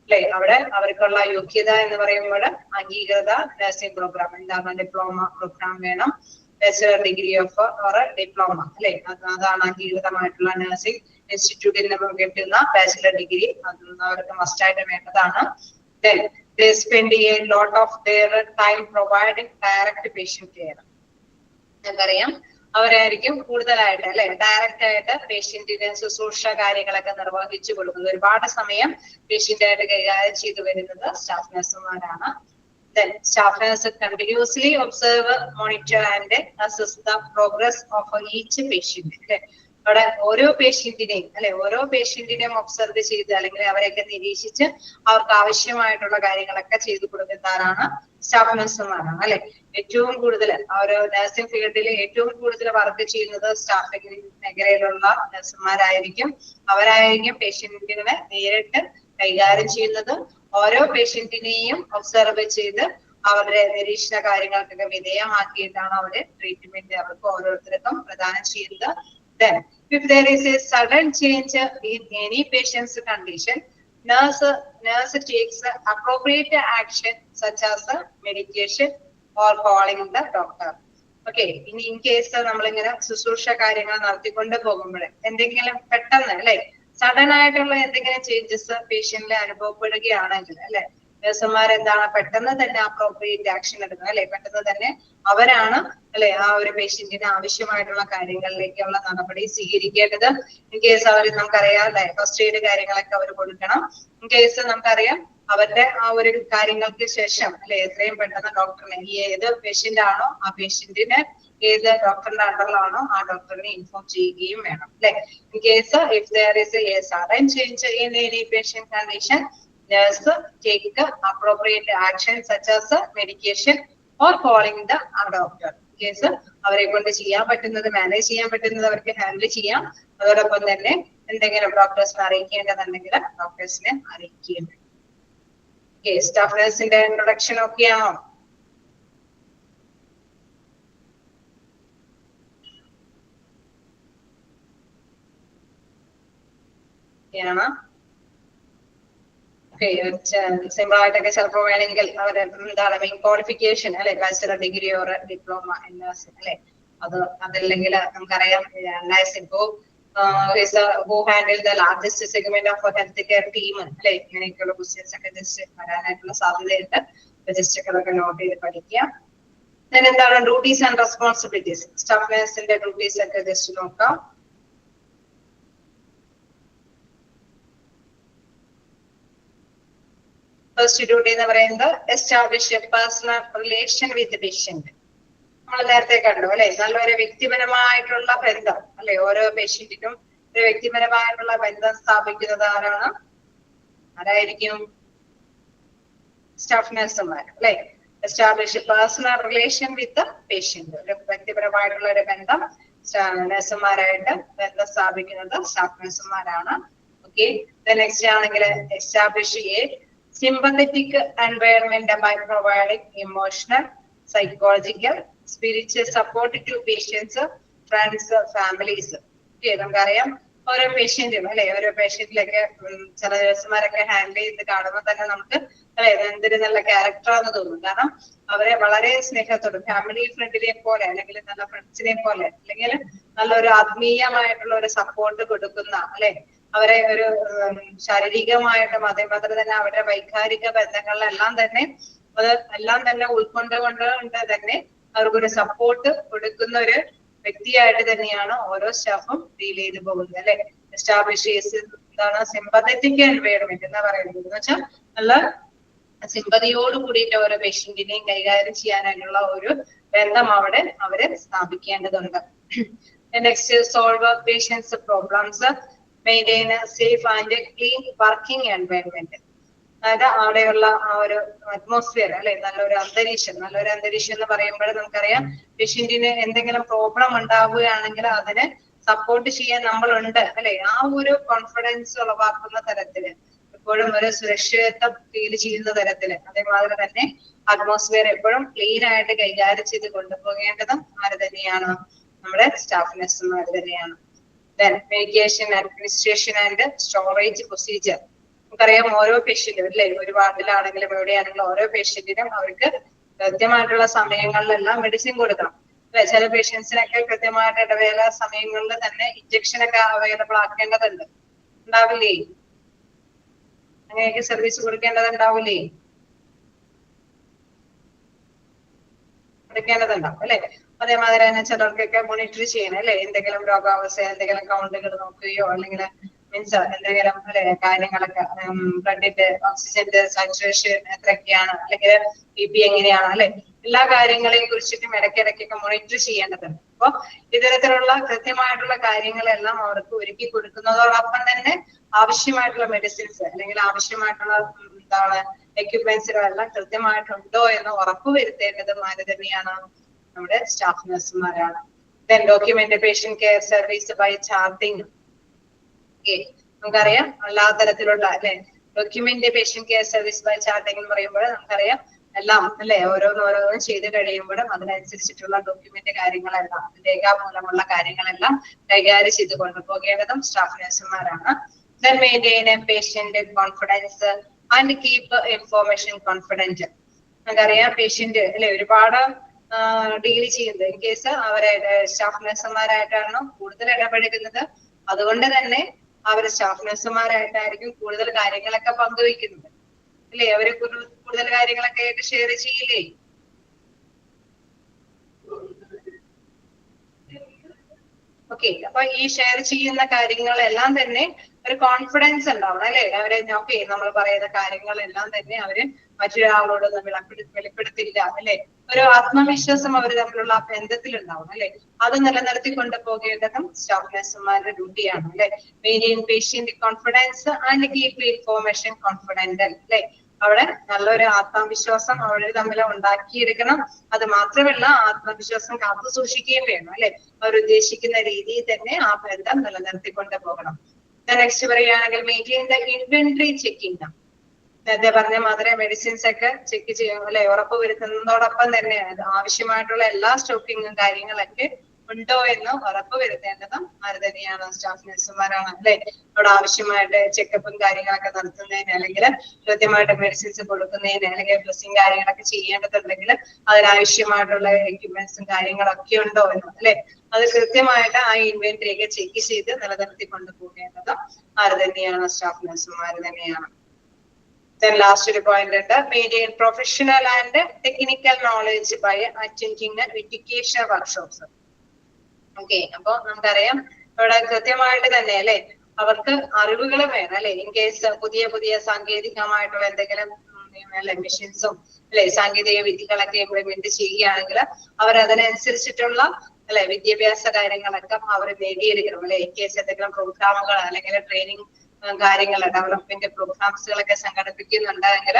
അല്ലെ, അവിടെ അവർക്കുള്ള യോഗ്യത എന്ന് പറയുമ്പോൾ അംഗീകൃത നഴ്സിംഗ് പ്രോഗ്രാം, എന്താണ്? ഡിപ്ലോമ പ്രോഗ്രാം വേണം, bachelor degree of or diploma, അല്ലെ, അതാണ് അംഗീകൃതമായിട്ടുള്ള നഴ്സിംഗ് ഇൻസ്റ്റിറ്റ്യൂട്ടിൽ നിന്ന് കിട്ടുന്ന ബാച്ചലർ ഡിഗ്രി, അത് അവർക്ക് മസ്റ്റ് ആയിട്ട് വേണ്ടതാണ്. Then they spend a lot of their time providing direct patient care. നമുക്കറിയാം അവരായിരിക്കും കൂടുതലായിട്ട്, അല്ലെ, ഡയറക്റ്റ് ആയിട്ട് പേഷ്യന്റിന് ശുശ്രൂഷ കാര്യങ്ങളൊക്കെ നിർവഹിച്ചു കൊടുക്കുന്നത്. ഒരുപാട് സമയം പേഷ്യന്റ് ആയിട്ട് കൈകാര്യം ചെയ്തു വരുന്നത് staff നഴ്സുമാരാണ്. Then staff nurse continuously observe, monitor and assess the progress of each patient. അല്ലെ, അവിടെ ഓരോ പേഷ്യന്റിനെയും ഒബ്സർവ് ചെയ്ത് അല്ലെങ്കിൽ അവരെയൊക്കെ നിരീക്ഷിച്ച് അവർക്ക് ആവശ്യമായിട്ടുള്ള കാര്യങ്ങളൊക്കെ ചെയ്തു കൊടുക്കുന്നതാണ് സ്റ്റാഫ് നഴ്സുമാരാണ്. അല്ലെ, ഏറ്റവും കൂടുതൽ ഓരോ നഴ്സിംഗ് ഫീൽഡിൽ ഏറ്റവും കൂടുതൽ വർക്ക് ചെയ്യുന്നത് സ്റ്റാഫ് മേഖലയിലുള്ള നഴ്സുമാരായിരിക്കും. അവരായിരിക്കും പേഷ്യന്റിനെ നേരിട്ട് കൈകാര്യം ചെയ്യുന്നത്. ഓരോ പേഷ്യന്റിനെയും ഒബ്സർവ് ചെയ്ത് അവരുടെ നിരീക്ഷണ കാര്യങ്ങൾക്കൊക്കെ വിധേയമാക്കിയിട്ടാണ് അവരുടെ ട്രീറ്റ്മെന്റ് അവർക്ക് ഓരോരുത്തർക്കും പ്രദാനം ചെയ്യുന്നത്. Then, if there is a sudden change in any patient's condition, nurse takes appropriate action such as medication or calling the doctor. Okay, in case നമ്മളിങ്ങനെ ശുശ്രൂഷ കാര്യങ്ങൾ നടത്തിക്കൊണ്ട് പോകുമ്പോൾ എന്തെങ്കിലും പെട്ടെന്ന്, അല്ലെ, സഡൻ ആയിട്ടുള്ള എന്തെങ്കിലും ചേഞ്ചസ് പേഷ്യന്റിൽ അനുഭവപ്പെടുകയാണെങ്കിൽ, അല്ലെ, നഴ്സുമാർ എന്താണ് പെട്ടെന്ന് തന്നെ അപ്രോപ്രിയേറ്റ് ആക്ഷൻ എടുക്കുന്നത്, അല്ലെ, പെട്ടെന്ന് തന്നെ അവരാണ്, അല്ലെ, ആ ഒരു പേഷ്യന്റിന് ആവശ്യമായിട്ടുള്ള കാര്യങ്ങളിലേക്കുള്ള നടപടി സ്വീകരിക്കേണ്ടത്. ഇൻ കേസ് അവർ നമുക്കറിയാം, അല്ലെ, ഫസ്റ്റ് എയ്ഡ് കാര്യങ്ങളൊക്കെ അവർ കൊടുക്കണം. ഇൻ കേസ് നമുക്കറിയാം അവരുടെ ആ ഒരു കാര്യങ്ങൾക്ക് ശേഷം, അല്ലെ, എത്രയും പെട്ടെന്ന് ഡോക്ടറിനെ, ഏത് പേഷ്യന്റ് ആണോ ആ പേഷ്യന്റിന് ഏത് ഡോക്ടറിന്റെ അണ്ടറിലാണോ ആ ഡോക്ടറിനെ ഇൻഫോം ചെയ്യുകയും വേണം, അല്ലെ. In case if there is A sudden change in any patient condition, nurse take appropriate action such as medication or calling the doctor. Case അവരെ കൊണ്ട് ചെയ്യാൻ പറ്റുന്നത്, മാനേജ് ചെയ്യാൻ പറ്റുന്നത് അവർക്ക് ഹാൻഡിൽ ചെയ്യാം. അതോടൊപ്പം തന്നെ എന്തെങ്കിലും ഡോക്ടേഴ്സിനെ അറിയിക്കേണ്ടതുണ്ടെങ്കിൽ ഡോക്ടേഴ്സിനെ അറിയിക്കുകയും വേണം. സ്റ്റാഫ് നഴ്സിന്റെ ഇൻട്രൊഡക്ഷൻ ഒക്കെയാണോ? സിമ്പിൾ ആയിട്ടൊക്കെ ചിലപ്പോൾ വേണമെങ്കിൽ അവര് എന്താണ് മെയിൻ ക്വാളിഫിക്കേഷൻ, അല്ലെ, bachelor degree or diploma in nursing, അല്ലെ, അതല്ലെങ്കിൽ നമുക്കറിയാം nursing who handle the largest segment of health care team, അല്ലെ, ഇങ്ങനെയൊക്കെയുള്ള ക്വസ്റ്റ്യൻസ് ഒക്കെ ജസ്റ്റ് വരാനായിട്ടുള്ള സാധ്യതയുണ്ട്. ജസ്റ്റ് ഒക്കെ നോട്ട് ചെയ്ത് പഠിക്കുക. എന്താണ് ഡ്യൂട്ടീസ് ആൻഡ് റെസ്പോൺസിബിലിറ്റീസ്, സ്റ്റാഫ് നഴ്സിന്റെ ഡ്യൂട്ടീസ് ഒക്കെ ജസ്റ്റ് നോക്കാം. ഫസ്റ്റ് ഡ്യൂട്ടി എന്ന് പറയുന്നത് establish a personal relation with patient. നമ്മൾ നേരത്തെ കണ്ടു, അല്ലെ, നല്ലൊരു വ്യക്തിപരമായിട്ടുള്ള ബന്ധം, അല്ലെ, ഓരോ പേഷ്യന്റിനും ഒരു വ്യക്തിപരമായിട്ടുള്ള ബന്ധം സ്ഥാപിക്കുന്നത് ആരായിരിക്കും? സ്റ്റാഫ് നഴ്സുമാർ, അല്ലെ. Establish personal relation with patient, ഒരു വ്യക്തിപരമായിട്ടുള്ള ഒരു ബന്ധം നഴ്സുമാരായിട്ട് ബന്ധം സ്ഥാപിക്കുന്നത് സ്റ്റാഫ് നഴ്സുമാരാണ്. ഓക്കെ, നെക്സ്റ്റ് ആണെങ്കിൽ establish A sympathetic environment by providing emotional, psychological, spiritual support to patients, friends, families. നമുക്കറിയാം ഓരോ പേഷ്യന്റും, അല്ലെ, ഓരോ പേഷ്യന്റിലൊക്കെ ചില നഴ്സുമാരൊക്കെ ഹാൻഡിൽ ചെയ്ത് കാണുമ്പോൾ തന്നെ നമുക്ക്, അല്ലെ, എന്തൊരു നല്ല ക്യാരക്ടറാന്ന് തോന്നും. കാരണം അവരെ വളരെ സ്നേഹത്തോടും ഫാമിലി ഫ്രണ്ടിനെ പോലെ, അല്ലെങ്കിൽ നല്ല ഫ്രണ്ട്സിനെ പോലെ, അല്ലെങ്കിൽ നല്ലൊരു ആത്മീയമായിട്ടുള്ള ഒരു സപ്പോർട്ട് കൊടുക്കുന്ന, അല്ലെ, അവരെ ഒരു ശാരീരികമായിട്ടും അതേമാതിരി തന്നെ അവരുടെ വൈകാരിക ബന്ധങ്ങളിലെല്ലാം തന്നെ ഉൾക്കൊണ്ടുകൊണ്ട് തന്നെ അവർക്കൊരു സപ്പോർട്ട് കൊടുക്കുന്ന ഒരു വ്യക്തിയായിട്ട് തന്നെയാണ് ഓരോ സ്റ്റാഫും ഡീൽ ചെയ്ത് പോകുന്നത്, അല്ലെ. എസ്റ്റാബ്ലിഷ് എന്താണ് സിമ്പത്തറ്റിക് എൻവയറമെന്റ് എന്ന് പറയുന്നത്, എന്ന് വെച്ചാൽ നല്ല സിമ്പതിയോട് കൂടിയിട്ട് ഓരോ പേഷ്യന്റിനെയും കൈകാര്യം ചെയ്യാനായിട്ടുള്ള ഒരു ബന്ധം അവര് സ്ഥാപിക്കേണ്ടതുണ്ട്. Next is solve patients' problems, maintain a safe and clean working environment. അതായത് അവിടെയുള്ള ആ ഒരു അറ്റ്മോസ്ഫിയർ അല്ലെ, നല്ലൊരു അന്തരീക്ഷം എന്ന് പറയുമ്പോൾ നമുക്കറിയാം പേഷ്യന്റിന് എന്തെങ്കിലും പ്രോബ്ലം ഉണ്ടാവുകയാണെങ്കിൽ അതിനെ സപ്പോർട്ട് ചെയ്യാൻ നമ്മളുണ്ട് അല്ലെ. ആ ഒരു കോൺഫിഡൻസ് ഉളവാക്കുന്ന തരത്തില്, എപ്പോഴും ഒരു സുരക്ഷിതത്വം ഫീൽ ചെയ്യുന്ന തരത്തില്, അതേമാതിരി തന്നെ അറ്റ്മോസ്ഫിയർ എപ്പോഴും ക്ലീൻ ആയിട്ട് കൈകാര്യം ചെയ്ത് കൊണ്ടുപോകേണ്ടതും ആര് തന്നെയാണ്? നമ്മുടെ സ്റ്റാഫ് നഴ്സുമാർ തന്നെയാണ്. Then medication administration and storage procedure. നമുക്കറിയാം ഓരോ പേഷ്യന്റും അല്ലെ, ഒരു വാർഡിലാണെങ്കിലും എവിടെയാണെങ്കിലും ഓരോ പേഷ്യന്റിനും അവർക്ക് കൃത്യമായിട്ടുള്ള സമയങ്ങളിലെല്ലാം മെഡിസിൻ കൊടുക്കണം അല്ലെ. ചില പേഷ്യൻസിനൊക്കെ കൃത്യമായിട്ട് ഇടവേള സമയങ്ങളിൽ തന്നെ ഇഞ്ചക്ഷൻ ഒക്കെ അവൈലബിൾ ആക്കേണ്ടതുണ്ട്, ഉണ്ടാവില്ലേ? അങ്ങനെയൊക്കെ സർവീസ് കൊടുക്കേണ്ടതുണ്ടാവില്ലേ? കൊടുക്കേണ്ടതുണ്ടാവും അല്ലെ. അതേമാതിരി തന്നെ ചിലർക്കൊക്കെ മോണിറ്റർ ചെയ്യണം അല്ലെ, എന്തെങ്കിലും രോഗാവസ്ഥ, എന്തെങ്കിലും കൗണ്ടുകൾ നോക്കുകയോ അല്ലെങ്കിൽ മീൻസ് എന്തെങ്കിലും അല്ലെ കാര്യങ്ങളൊക്കെ, ബ്ലഡിന്റെ ഓക്സിജന്റെ സാച്ചുറേഷൻ എത്രയൊക്കെയാണ്, അല്ലെങ്കിൽ BP എങ്ങനെയാണ് അല്ലെ, എല്ലാ കാര്യങ്ങളെയും കുറിച്ചിട്ടും ഇടയ്ക്കിടയ്ക്കൊക്കെ മോണിറ്റർ ചെയ്യേണ്ടതുണ്ട്. അപ്പൊ ഇത്തരത്തിലുള്ള കൃത്യമായിട്ടുള്ള കാര്യങ്ങളെല്ലാം അവർക്ക് ഒരുക്കി കൊടുക്കുന്നതോടൊപ്പം തന്നെ ആവശ്യമായിട്ടുള്ള മെഡിസിൻസ് അല്ലെങ്കിൽ ആവശ്യമായിട്ടുള്ള എക്യുപ്മെന്റ്സുകളെല്ലാം കൃത്യമായിട്ടുണ്ടോ എന്ന് ഉറപ്പുവരുത്തേണ്ടതും ആര് തന്നെയാണ്? നമ്മുടെ സ്റ്റാഫ് നഴ്സുമാരാണ്. Then document patient care service by charting. നമുക്കറിയാം എല്ലാ തരത്തിലുള്ള അല്ലെ document patient care service by charting എന്ന് പറയുമ്പോൾ നമുക്കറിയാം എല്ലാം അല്ലെ ഓരോന്നോരോന്നും ചെയ്ത് കഴിയുമ്പോഴും അതിനനുസരിച്ചിട്ടുള്ള ഡോക്യുമെന്റ് കാര്യങ്ങളെല്ലാം, രേഖാമൂലമുള്ള കാര്യങ്ങളെല്ലാം കൈകാര്യം ചെയ്ത് കൊണ്ടുപോകേണ്ടതും സ്റ്റാഫ് നഴ്സുമാരാണ്. Then maintain patient confidence and keep information confident. നമുക്കറിയാം പേഷ്യന്റ് അല്ലെ ഒരുപാട് ഡീൽ ചെയ്യുന്നത് ഇൻ കേസ് അവരെ സ്റ്റാഫ് നഴ്സുമാരായിട്ടാണ് കൂടുതൽ ഇടപഴകുന്നത്. അതുകൊണ്ട് തന്നെ അവര് സ്റ്റാഫ് നഴ്സുമാരായിട്ടായിരിക്കും കൂടുതൽ കാര്യങ്ങളൊക്കെ പങ്കുവെക്കുന്നത് അല്ലെ. അവരെ കൂടുതൽ കാര്യങ്ങളൊക്കെ ആയിട്ട് ഷെയർ ചെയ്യില്ലേ? ഓക്കെ, അപ്പൊ ഈ ഷെയർ ചെയ്യുന്ന കാര്യങ്ങളെല്ലാം തന്നെ ഒരു കോൺഫിഡൻസ് ഉണ്ടാവണം അല്ലെ. അവരെ നമ്മൾ പറയുന്ന കാര്യങ്ങളെല്ലാം തന്നെ അവര് മറ്റൊരാളോട് വെളിപ്പെടുത്തില്ല അല്ലെ. ഒരു ആത്മവിശ്വാസം അവർ തമ്മിലുള്ള ആ ബന്ധത്തിൽ ഉണ്ടാവണം അല്ലെ. അത് നിലനിർത്തി കൊണ്ടുപോകേണ്ടതും സ്റ്റാഫ് നഴ്സുമാരുടെ ഡ്യൂട്ടിയാണ് അല്ലെ. Maintain patient confidence and keep information confidential അല്ലെ. അവിടെ നല്ലൊരു ആത്മവിശ്വാസം അവർ തമ്മിൽ ഉണ്ടാക്കിയെടുക്കണം. അത് മാത്രമല്ല ആത്മവിശ്വാസം കാത്തു സൂക്ഷിക്കുകയും വേണം അല്ലെ. അവരുദ്ദേശിക്കുന്ന രീതിയിൽ തന്നെ ആ ബന്ധം നിലനിർത്തിക്കൊണ്ട് പോകണം. നെക്സ്റ്റ് പറയുകയാണെങ്കിൽ മെയിൻറ്റെയിൻ ദ ഇൻവെന്ററി ചെക്കിംഗ്. നേരത്തെ പറഞ്ഞ മാതിരി മെഡിസിൻസ് ഒക്കെ ചെക്ക് ചെയ്യും അല്ലെ, ഉറപ്പുവരുത്തുന്നതോടൊപ്പം തന്നെ ആവശ്യമായിട്ടുള്ള എല്ലാ സ്റ്റോക്കിങ്ങും കാര്യങ്ങളൊക്കെ ഉണ്ടോ എന്ന് ഉറപ്പുവരുത്തേണ്ടതും ആര് തന്നെയാണ്? സ്റ്റാഫ് നഴ്സുമാരാണ് അല്ലെ. അവിടെ ആവശ്യമായിട്ട് ചെക്കപ്പും കാര്യങ്ങളൊക്കെ നടത്തുന്നതിന് അല്ലെങ്കിൽ കൃത്യമായിട്ട് മെഡിസിൻസ് കൊടുക്കുന്നതിന് അല്ലെങ്കിൽ ഡ്രസ്സിങ് കാര്യങ്ങളൊക്കെ ചെയ്യേണ്ടതുണ്ടെങ്കിൽ അതിനാവശ്യമായിട്ടുള്ള എക്യുപ്മെന്റ്സും കാര്യങ്ങളൊക്കെ ഉണ്ടോ എന്ന് അല്ലെ. അത് കൃത്യമായിട്ട് ആ ഇൻവെന്ററി ഒക്കെ ചെക്ക് ചെയ്ത് നിലനിർത്തി കൊണ്ടുപോകേണ്ടതും ആര് തന്നെയാണ്? സ്റ്റാഫ് നഴ്സുമാർ തന്നെയാണ്. Then last ഒരു പോയിന്റ് ഉണ്ട്, maintain professional and technical knowledge by attending education workshops. Okay, അപ്പൊ നമുക്കറിയാം ഇവിടെ കൃത്യമായിട്ട് തന്നെ അല്ലെ അവർക്ക് അറിവുകൾ വേണം അല്ലെ. ഇൻ കേസ് പുതിയ പുതിയ സാങ്കേതികമായിട്ടുള്ള എന്തെങ്കിലും മെഷീൻസും അല്ലെ സാങ്കേതിക വിദ്യകളൊക്കെ ഇംപ്ലിമെന്റ് ചെയ്യുകയാണെങ്കിൽ അവർ അതിനനുസരിച്ചിട്ടുള്ള അല്ലെ വിദ്യാഭ്യാസ കാര്യങ്ങളൊക്കെ അവർ നേടിയെടുക്കണം അല്ലെ. ഇൻ കേസ് എന്തെങ്കിലും പ്രോഗ്രാമുകൾ അല്ലെങ്കിൽ ട്രെയിനിങ് കാര്യങ്ങൾ ഡെവലപ്മെന്റ് പ്രോഗ്രാംസുകളൊക്കെ സംഘടിപ്പിക്കുന്നുണ്ടെങ്കിൽ